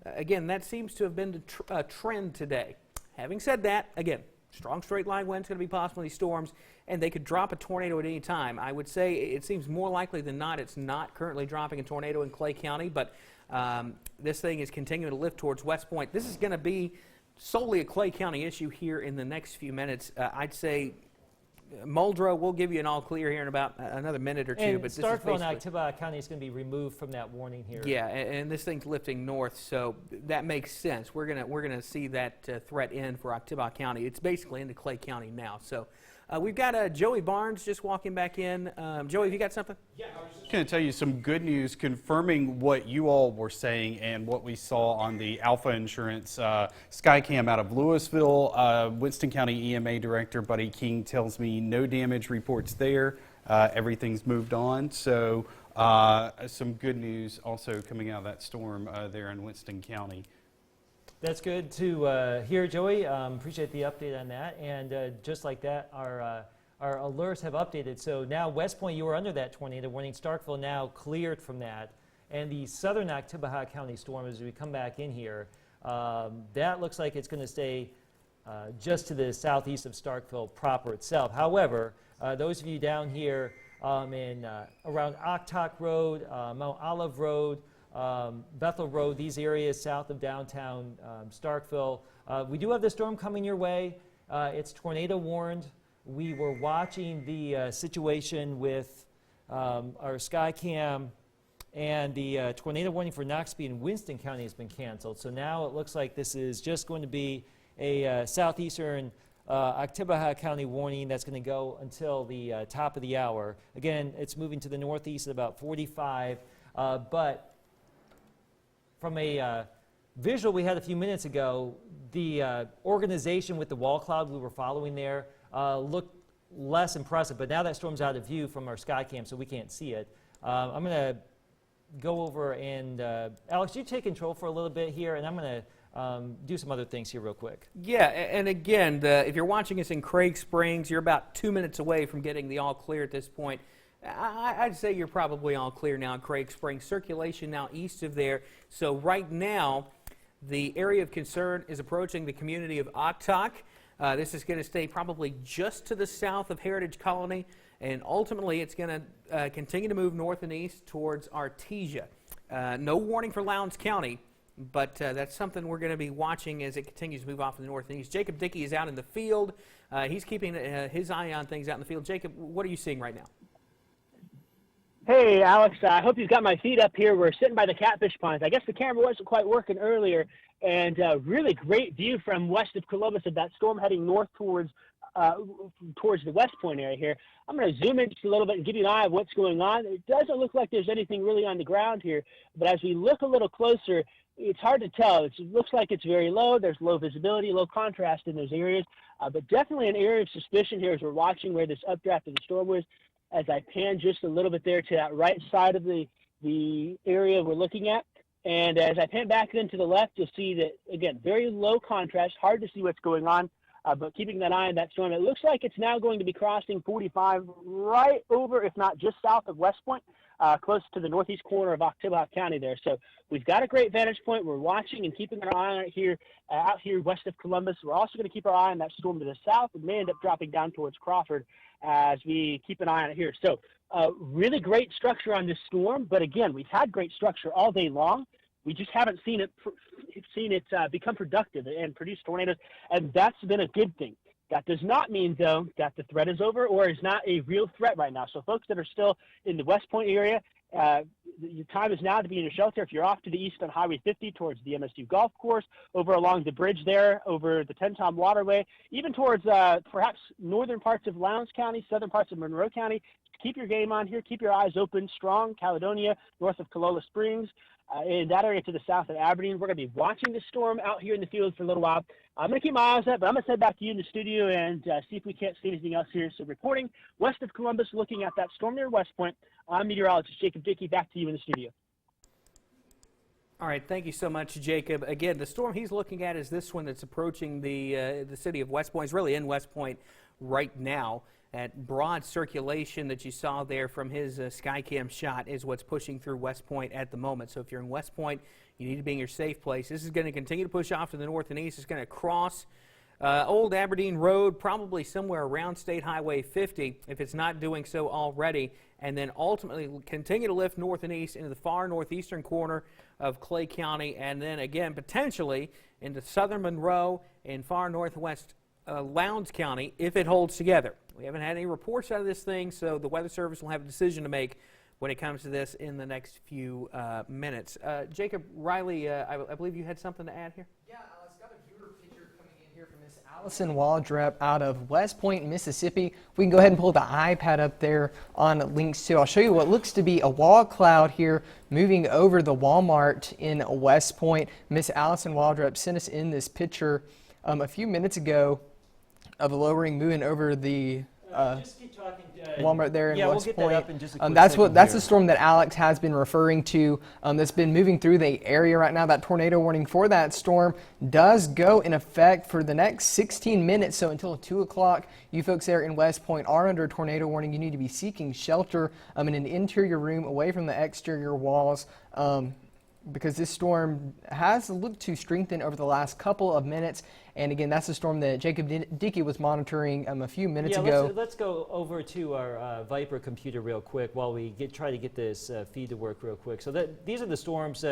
again, that seems to have been a trend today. Having said that, again, strong straight line winds going to be possible in these storms, and they could drop a tornado at any time. I would say it seems more likely than not it's not currently dropping a tornado in Clay County, but this thing is continuing to lift towards West Point. This is going to be solely a Clay County issue here in the next few minutes. I'd say Muldrow, we'll give you an all clear here in about another minute or two. And But this is Starkville and basically, Oktibbeha County is going to be removed from that warning here. yeah, and this thing's lifting north, so that makes sense. We're gonna see that threat end for Oktibbeha County. It's basically into Clay County now. So we've got Joey Barnes just walking back in. Joey, have you got something? Yeah, I was just going to tell you some good news confirming what you all were saying and what we saw on the Alpha Insurance Skycam out of Louisville. Winston County EMA Director Buddy King tells me no damage reports there. Everything's moved on. So some good news also coming out of that storm there in Winston County. That's good to hear, Joey. Appreciate the update on that. And just like that, our alerts have updated. So now West Point, you were under that tornado warning. Starkville now cleared from that. And the southern Oktibbeha County storm, as we come back in here, that looks like it's going to stay just to the southeast of Starkville proper itself. However, those of you down here in around Oktok Road, Mount Olive Road, Bethel Road, these areas south of downtown Starkville. We do have the storm coming your way. It's tornado warned. We were watching the situation with our Skycam, and the tornado warning for Noxubee and Winston County has been canceled. So now it looks like this is just going to be a southeastern Oktibbeha County warning that's going to go until the top of the hour. Again, it's moving to the northeast at about 45, but from a visual we had a few minutes ago, the organization with the wall cloud we were following there looked less impressive, but now that storm's out of view from our Skycam, so we can't see it. I'm going to go over and, Alex, you take control for a little bit here, and I'm going to do some other things here real quick. Yeah, and again, if you're watching us in Craig Springs, you're about 2 minutes away from getting the all clear at this point. I'd say you're probably all clear now in Craig Springs. Circulation now east of there. So right now, the area of concern is approaching the community of Oktok. This is going to stay probably just to the south of Heritage Colony, and ultimately it's going to continue to move north and east towards Artesia. No warning for Lowndes County, but that's something we're going to be watching as it continues to move off in the north and east. Jacob Dickey is out in the field. He's keeping his eye on things out in the field. Jacob, what are you seeing right now? Hey, Alex, I hope you've got my feet up here. We're sitting by the catfish ponds. I guess the camera wasn't quite working earlier, and really great view from west of Columbus of that storm heading north towards the West Point area here. I'm going to zoom in just a little bit and give you an eye of what's going on. It doesn't look like there's anything really on the ground here, but as we look a little closer, it's hard to tell. It looks like it's very low. There's low visibility, low contrast in those areas, but definitely an area of suspicion here as we're watching where this updraft of the storm was. As I pan just a little bit there to that right side of the area we're looking at. And as I pan back then to the left, you'll see that, again, very low contrast, hard to see what's going on, but keeping that eye on that storm. It looks like it's now going to be crossing 45 right over, if not just south of West Point, close to the northeast corner of Oktibbeha County there. So we've got a great vantage point. We're watching and keeping our eye on it here, out here west of Columbus. We're also going to keep our eye on that storm to the south. It may end up dropping down towards Crawford as we keep an eye on it here. So really great structure on this storm. But again, we've had great structure all day long. We just haven't seen it become productive and produce tornadoes, and that's been a good thing. That does not mean, though, that the threat is over or is not a real threat right now. So folks that are still in the West Point area, your time is now to be in your shelter. If you're off to the east on Highway 50 towards the MSU Golf Course, over along the bridge there, over the Tenn-Tom Waterway, even towards perhaps northern parts of Lowndes County, southern parts of Monroe County, keep your game on here. Keep your eyes open. Strong, Caledonia, north of Calola Springs, in that area to the south of Aberdeen. We're going to be watching the storm out here in the field for a little while. I'm going to keep my eyes up, but I'm going to head back to you in the studio and see if we can't see anything else here. So reporting west of Columbus, looking at that storm near West Point, I'm meteorologist Jacob Dickey. Back to you in the studio. All right, thank you so much, Jacob. Again, the storm he's looking at is this one that's approaching the city of West Point. It's really in West Point right now. That broad circulation that you saw there from his Skycam shot is what's pushing through West Point at the moment. So if you're in West Point, you need to be in your safe place. This is going to continue to push off to the north and east. It's going to cross Old Aberdeen Road, probably somewhere around State Highway 50, if it's not doing so already, and then ultimately continue to lift north and east into the far northeastern corner of Clay County, and then again potentially into southern Monroe and far northwest Lowndes County if it holds together. We haven't had any reports out of this thing, so the Weather Service will have a decision to make when it comes to this in the next few minutes. Jacob Riley, I believe you had something to add here? Yeah, Alex, got a viewer picture coming in here from Miss Allison Waldrop out of West Point, Mississippi. We can go ahead and pull the iPad up there on links 2. I'll show you what looks to be a wall cloud here moving over the Walmart in West Point. Miss Allison Waldrop sent us in this picture a few minutes ago of a lowering moving over the Just keep talking. Walmart there in West we'll get Point. that up in just a quick That's second the here. storm that Alex has been referring to. That's been moving through the area right now. That tornado warning for that storm does go in effect for the next 16 minutes. So until 2 o'clock, you folks there in West Point are under a tornado warning. You need to be seeking shelter in an interior room away from the exterior walls. because this storm has looked to strengthen over the last couple of minutes. And again, that's the storm that Jacob Dickey was monitoring a few minutes ago. Let's go over to our Viper computer real quick while we try to get this feed to work real quick. So these are the storms.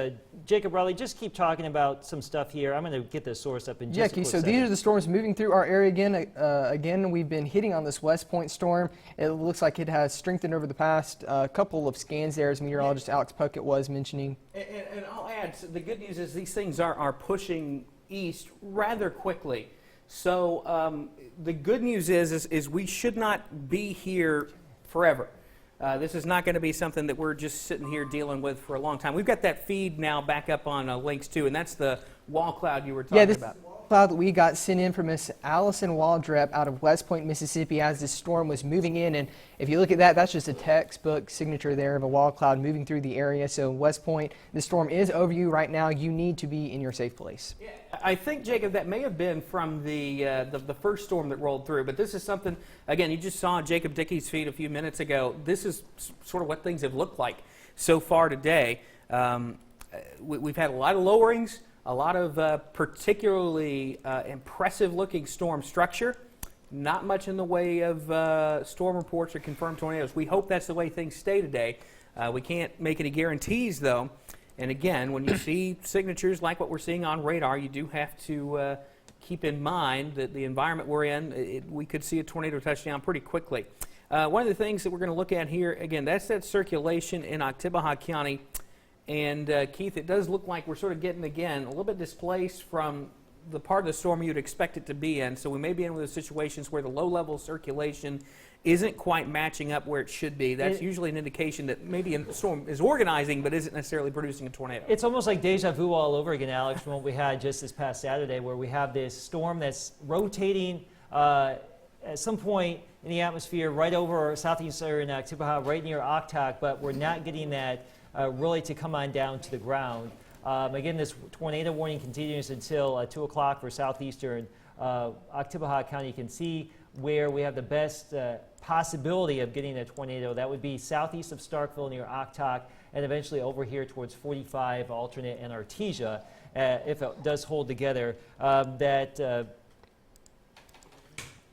Jacob Riley, just keep talking about some stuff here. I'm going to get the source up in just a quick so second. these are the storms moving through our area again. Again, we've been hitting on this West Point storm. It looks like it has strengthened over the past couple of scans there, as meteorologist Alex Puckett was mentioning. And I'll add, so the good news is these things are pushing east rather quickly. So the good news is we should not be here forever. This is not going to be something that we're just sitting here dealing with for a long time. We've got that feed now back up on links too, and that's the wall cloud you were talking about. Cloud that we got sent in from Miss Allison Waldrep out of West Point, Mississippi, as this storm was moving in. And if you look at that, that's just a textbook signature there of a wall cloud moving through the area. So West Point, the storm is over you right now. You need to be in your safe place. Yeah, I think, Jacob, that may have been from the first storm that rolled through, but this is something, again, you just saw Jacob Dickey's feed a few minutes ago. This is sort of what things have looked like so far today. We've had a lot of lowerings, a lot of particularly impressive-looking storm structure. Not much in the way of storm reports or confirmed tornadoes. We hope that's the way things stay today. We can't make any guarantees, though. And again, when you see signatures like what we're seeing on radar, you do have to keep in mind that the environment we're in, we could see a tornado touchdown pretty quickly. One of the things that we're going to look at here, again, that's that circulation in Oktibbeha County. And Keith, it does look like we're sort of getting, again, a little bit displaced from the part of the storm you'd expect it to be in. So we may be in one of those situations where the low-level circulation isn't quite matching up where it should be. That's usually an indication that maybe a storm is organizing but isn't necessarily producing a tornado. It's almost like deja vu all over again, Alex, from what we had just this past Saturday, where we have this storm that's rotating at some point in the atmosphere right over southeastern Oktibbeha, right near Oktok, but we're not getting that really to come on down to the ground. Again, this tornado warning continues until 2 o'clock for southeastern Oktibbeha County. You can see where we have the best possibility of getting a tornado. That would be southeast of Starkville near Oktok, and eventually over here towards 45 alternate and Artesia, if it does hold together. That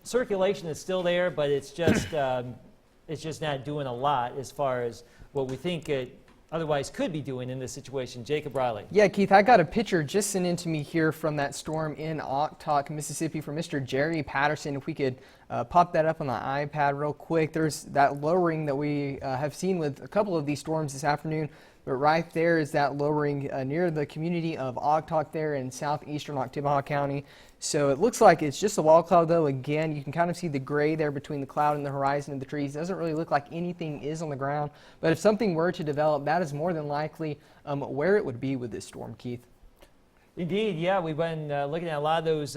circulation is still there, but it's just not doing a lot as far as what we think it otherwise could be doing in this situation. Jacob Riley. Yeah, Keith, I got a picture just sent in to me here from that storm in Oktok, Mississippi, from Mr. Jerry Patterson. If we could pop that up on the iPad real quick. There's that lowering that we have seen with a couple of these storms this afternoon, but right there is that lowering near the community of Oktok there in southeastern Oktibbeha County. So it looks like it's just a wall cloud, though. Again, you can kind of see the gray there between the cloud and the horizon of the trees. It doesn't really look like anything is on the ground, but if something were to develop, that is more than likely where it would be with this storm, Keith. Indeed, yeah, we've been looking at a lot of those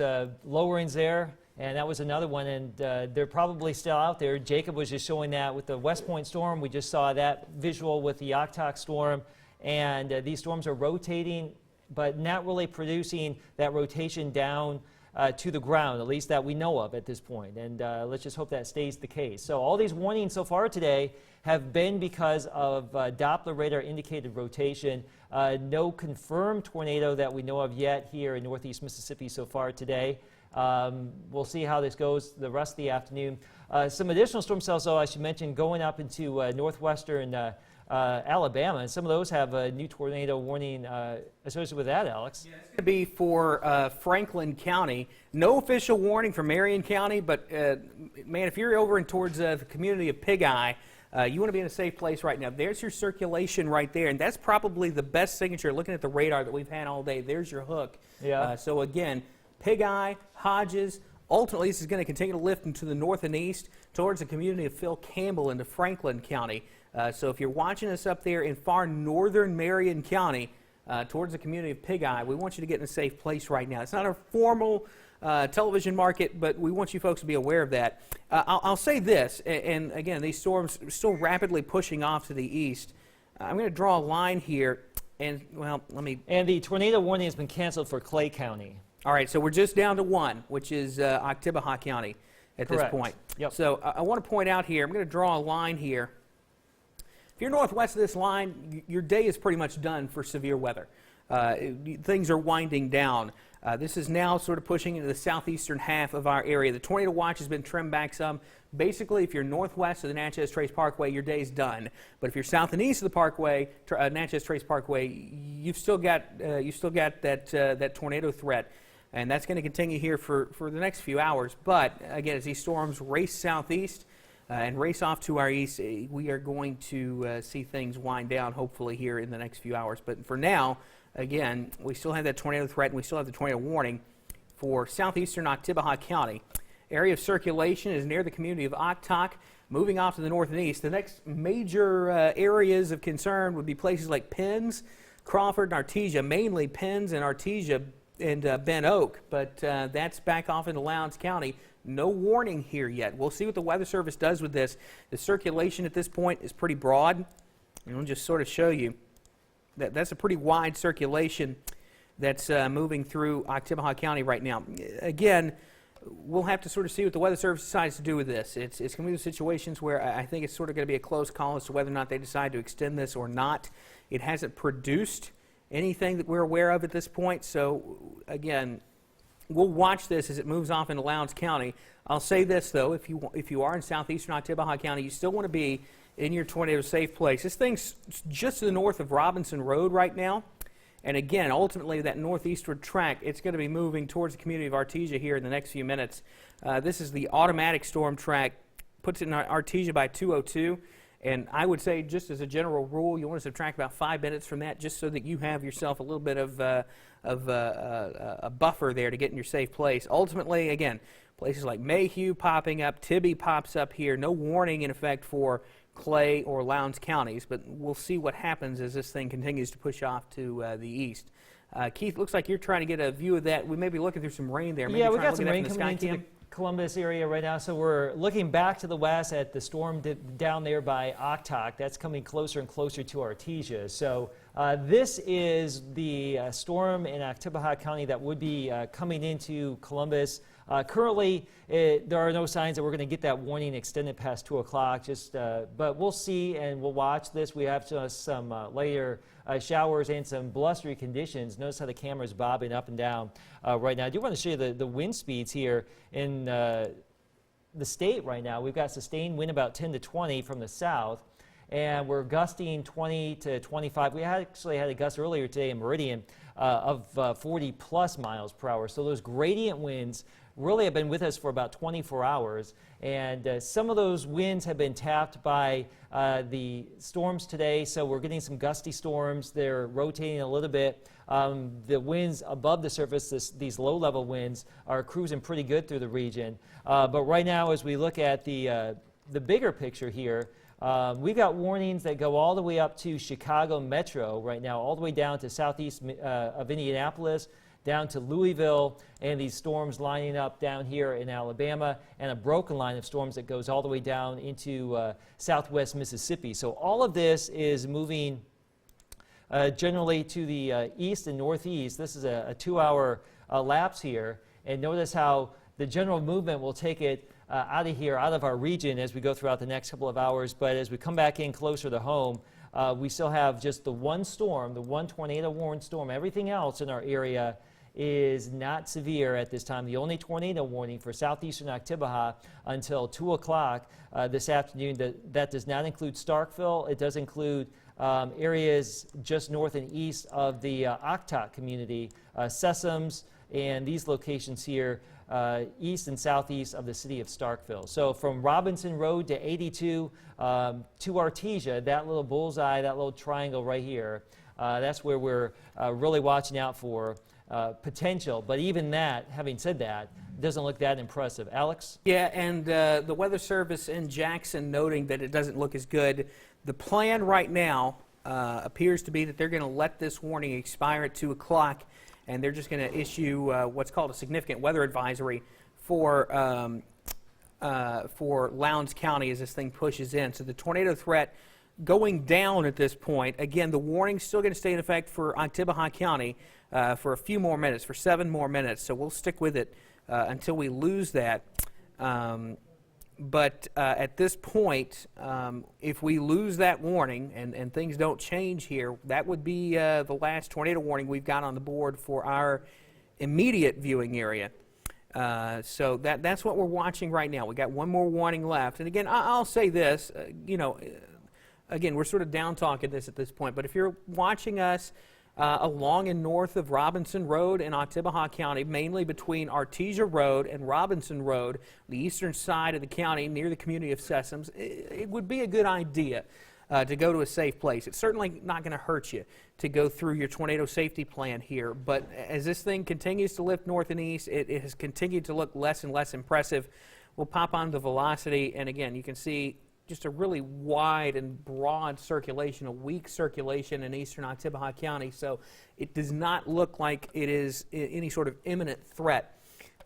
lowerings there, and that was another one, and they're probably still out there. Jacob was just showing that with the West Point storm. We just saw that visual with the Oktok storm, and these storms are rotating, but not really producing that rotation down to the ground, at least that we know of at this point. And let's just hope that stays the case. So all these warnings so far today have been because of Doppler radar indicated rotation. No confirmed tornado that we know of yet here in northeast Mississippi so far today. We'll see how this goes the rest of the afternoon. Some additional storm cells, though, I should mention, going up into northwestern Alabama, and some of those have a new tornado warning associated with that, Alex. Yeah, it's going to be for Franklin County. No official warning for Marion County, but man, if you're over and towards the community of Pig Eye, you want to be in a safe place right now. There's your circulation right there, and that's probably the best signature. Looking at the radar that we've had all day, there's your hook. Yeah. So again, Pig Eye, Hodges. Ultimately, this is going to continue to lift into the north and east towards the community of Phil Campbell into Franklin County. So if you're watching us up there in far northern Marion County towards the community of Pig Eye, we want you to get in a safe place right now. It's not a formal television market, but we want you folks to be aware of that. I'll say this, and again, these storms are still rapidly pushing off to the east. I'm going to draw a line here, and, well, let me... And the tornado warning has been canceled for Clay County. All right, so we're just down to one, which is Oktibbeha County at Correct. this point. Yep. So I want to point out here, I'm going to draw a line here. if you're northwest of this line, your day is pretty much done for severe weather. Things are winding down. This is now sort of pushing into the southeastern half of our area. The tornado watch has been trimmed back some. Basically, if you're northwest of the Natchez Trace Parkway, your day's done. But if you're south and east of the Parkway, Natchez Trace Parkway, you've still got that tornado threat, and that's going to continue here for the next few hours. But again, as these storms race southeast and race off to our east, we are going to see things wind down, hopefully, here in the next few hours. But for now, again, we still have that tornado threat, and we still have the tornado warning for southeastern Oktibbeha County. Area of circulation is near the community of Oktok, moving off to the north and east. The next major areas of concern would be places like Penns, Crawford, and Artesia, mainly Penns and Artesia and Ben Oak, but that's back off into Lowndes County. No warning here yet. We'll see what the Weather Service does with this. The circulation at this point is pretty broad, and I'll just sort of show you. That's a pretty wide circulation that's moving through Oktibbeha County right now. Again, we'll have to sort of see what the Weather Service decides to do with this. It's going to be the situations where I think it's sort of going to be a close call as to whether or not they decide to extend this or not. It hasn't produced anything that we're aware of at this point. So, again, we'll watch this as it moves off into Lowndes County. I'll say this, though. If you are in southeastern Oktibbeha County, you still want to be in your tornado safe place. This thing's just to the north of Robinson Road right now. And again, ultimately, that northeastward track, it's going to be moving towards the community of Artesia here in the next few minutes. This is the automatic storm track, puts it in Artesia by 2:02. And I would say, just as a general rule, you want to subtract about 5 minutes from that, just so that you have yourself a little bit of a buffer there to get in your safe place. Ultimately, again, places like Mayhew popping up, Tibby pops up here. No warning in effect for Clay or Lowndes counties, but we'll see what happens as this thing continues to push off to the east. Keith, looks like you're trying to get a view of that. We may be looking through some rain there. Maybe Yeah, we try and got some look at rain that from coming the into Skycam. the Columbus area right now, so we're looking back to the west at the storm down there by Oktok. That's coming closer and closer to Artesia. So this is the storm in Oktibbeha County that would be coming into Columbus. Currently, there are no signs that we're going to get that warning extended past 2 o'clock. But we'll see and we'll watch this. We have some later showers and some blustery conditions. Notice how the camera is bobbing up and down right now. I do want to show you the wind speeds here in the state right now. We've got sustained wind about 10 to 20 from the south, and we're gusting 20 to 25. We actually had a gust earlier today in Meridian of 40 plus miles per hour. So those gradient winds really have been with us for about 24 hours, and some of those winds have been tapped by the storms today, so we're getting some gusty storms. They're rotating a little bit. The winds above the surface, these low-level winds, are cruising pretty good through the region. But right now, as we look at the bigger picture here, we've got warnings that go all the way up to Chicago Metro right now, all the way down to southeast of Indianapolis, down to Louisville, and these storms lining up down here in Alabama, and a broken line of storms that goes all the way down into southwest Mississippi. So all of this is moving generally to the east and northeast. This is a 2-hour lapse here, and notice how the general movement will take it out of here, out of our region as we go throughout the next couple of hours. But as we come back in closer to home, we still have just the one storm, the one tornado-warned storm. Everything else in our area is not severe at this time. The only tornado warning for southeastern Oktibbeha until 2 o'clock this afternoon. That does not include Starkville. It does include areas just north and east of the Oktok community, Sessoms, and these locations here east and southeast of the city of Starkville. So from Robinson Road to 82 to Artesia, that little bullseye, that little triangle right here, that's where we're really watching out for potential. But even that, having said that, doesn't look that impressive. Alex? Yeah, and the Weather Service in Jackson noting that it doesn't look as good. The plan right now appears to be that they're going to let this warning expire at 2 o'clock, and they're just going to issue what's called a significant weather advisory for Lowndes County as this thing pushes in. So the tornado threat going down at this point. Again, the warning's still going to stay in effect for Oktibbeha County for a few more minutes, for 7 more minutes. So we'll stick with it until we lose that. But at this point, if we lose that warning and things don't change here, that would be the last tornado warning we've got on the board for our immediate viewing area. So that's what we're watching right now. We got one more warning left. And again, I'll say this, again, we're sort of down talking this at this point, but if you're watching us along and north of Robinson Road in Oktibbeha County, mainly between Artesia Road and Robinson Road, the eastern side of the county near the community of Sessoms, it would be a good idea to go to a safe place. It's certainly not going to hurt you to go through your tornado safety plan here, but as this thing continues to lift north and east, it has continued to look less and less impressive. We'll pop on the velocity, and again, you can see just a really wide and broad circulation, a weak circulation in eastern Oktibbeha County, so it does not look like it is any sort of imminent threat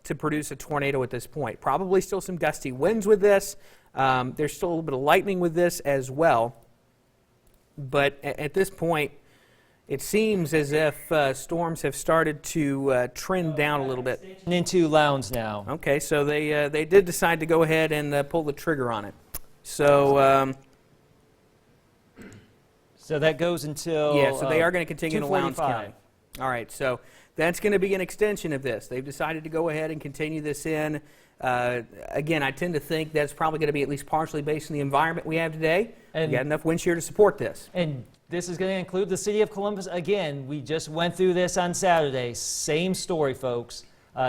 to produce a tornado at this point. Probably still some gusty winds with this. There's still a little bit of lightning with this as well, but at this point, it seems as if storms have started to trend down a little bit. Into Lowndes now. Okay, so they did decide to go ahead and pull the trigger on it. So So that goes until yeah, so they are going to continue to Lowndes 2:45. County. All right, so that's going to be an extension of this. They've decided to go ahead and continue this in. Again, I tend to think that's probably going to be at least partially based on the environment we have today. And- We got enough wind shear to support this. And this is going to include the city of Columbus. Again, we just went through this on Saturday. Same story, folks.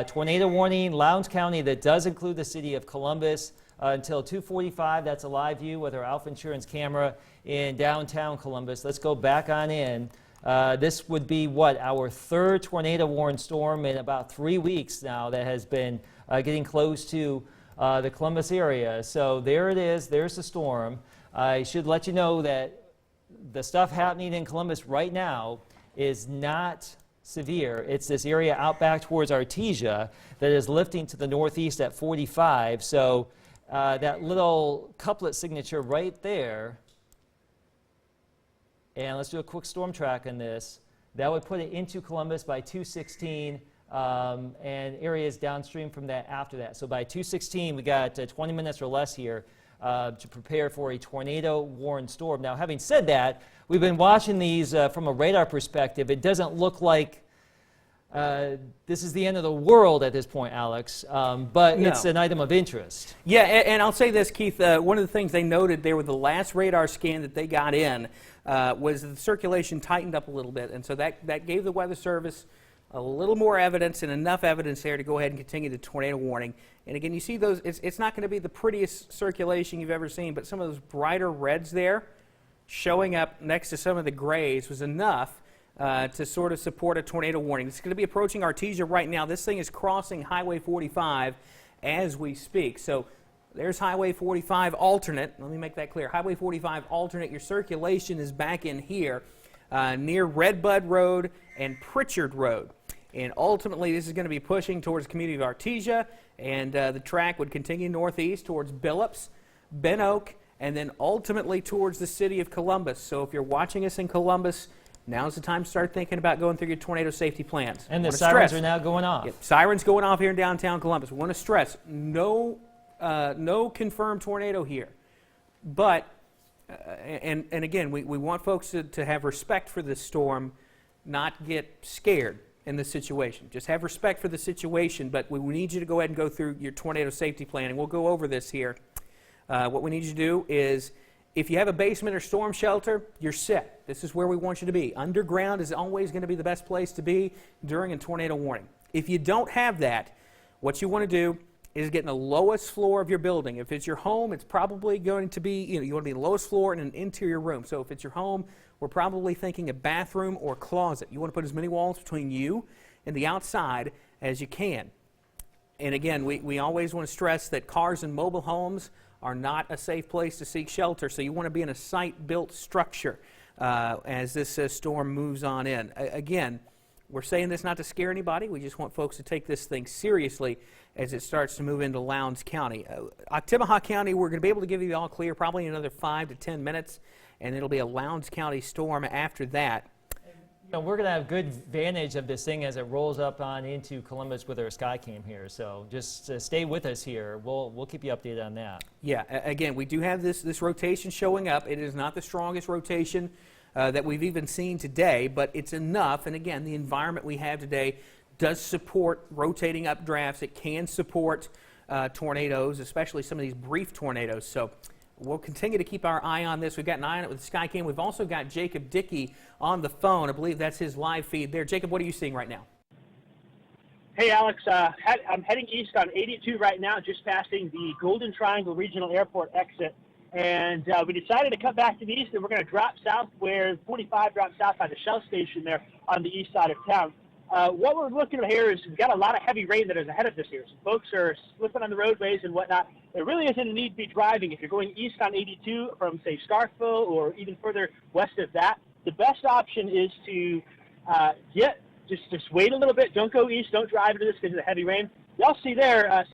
Tornado warning, Lowndes County, that does include the city of Columbus until 2:45. That's a live view with our Alpha Insurance camera in downtown Columbus. Let's go back on in. This would be our third tornado warning storm in about 3 weeks now that has been getting close to the Columbus area. So there it is. There's the storm. I should let you know that the stuff happening in Columbus right now is not severe. It's this area out back towards Artesia that is lifting to the northeast at 45. So that little couplet signature right there, and let's do a quick storm track on this. That would put it into Columbus by 2:16, and areas downstream from that after that. So by 2:16, we got 20 minutes or less here to prepare for a tornado warned storm. Now, having said that, we've been watching these from a radar perspective. It doesn't look like this is the end of the world at this point, Alex, but No. it's an item of interest. Yeah, and I'll say this, Keith. One of the things they noted there with the last radar scan that they got in was that the circulation tightened up a little bit, and so that gave the Weather Service a little more evidence and enough evidence there to go ahead and continue the tornado warning. And again, you see those, it's not going to be the prettiest circulation you've ever seen, but some of those brighter reds there showing up next to some of the grays was enough to sort of support a tornado warning. It's going to be approaching Artesia right now. This thing is crossing Highway 45 as we speak. So there's Highway 45 alternate. Let me make that clear. Highway 45 alternate. Your circulation is back in here near Redbud Road and Pritchard Road. And ultimately, this is going to be pushing towards the community of Artesia, and the track would continue northeast towards Billups, Ben Oak, and then ultimately towards the city of Columbus. So if you're watching us in Columbus, now's the time to start thinking about going through your tornado safety plans. And the Wanna sirens stress- are now going off. Yep, sirens going off here in downtown Columbus. We want to stress, no confirmed tornado here. But, and again, we want folks to have respect for this storm, not get scared in this situation. Just have respect for the situation, but we need you to go ahead and go through your tornado safety plan, and we'll go over this here. What we need you to do is, if you have a basement or storm shelter, you're set. This is where we want you to be. Underground is always going to be the best place to be during a tornado warning. If you don't have that, what you want to do is get in the lowest floor of your building. If it's your home, it's probably going to be, you want to be in the lowest floor in an interior room. So if it's your home, we're probably thinking a bathroom or closet. You want to put as many walls between you and the outside as you can. And again, we always want to stress that cars and mobile homes are not a safe place to seek shelter, so you want to be in a site-built structure as this storm moves on in. Again, we're saying this not to scare anybody. We just want folks to take this thing seriously as it starts to move into Lowndes County. Oktibbeha County, we're going to be able to give you the all clear probably in another 5 to 10 minutes, and it'll be a Lowndes County storm after that. We're going to have good vantage of this thing as it rolls up on into Columbus with our Skycam here. So just stay with us here. We'll keep you updated on that. Yeah, again, we do have this rotation showing up. It is not the strongest rotation that we've even seen today, but it's enough. And again, the environment we have today does support rotating updrafts. It can support tornadoes, especially some of these brief tornadoes. So we'll continue to keep our eye on this. We've got an eye on it with Skycam. We've also got Jacob Dickey on the phone. I believe that's his live feed there. Jacob, what are you seeing right now? Hey, Alex. I'm heading east on 82 right now, just passing the Golden Triangle Regional Airport exit. And we decided to cut back to the east, and we're going to drop south where 45 drops south by the Shell station there on the east side of town. What we're looking at here is we've got a lot of heavy rain that is ahead of us here. So folks are slipping on the roadways and whatnot. There really isn't a need to be driving. If you're going east on 82 from, say, Scarfville or even further west of that, the best option is to just wait a little bit. Don't go east. Don't drive into this because of the heavy rain. Y'all see there,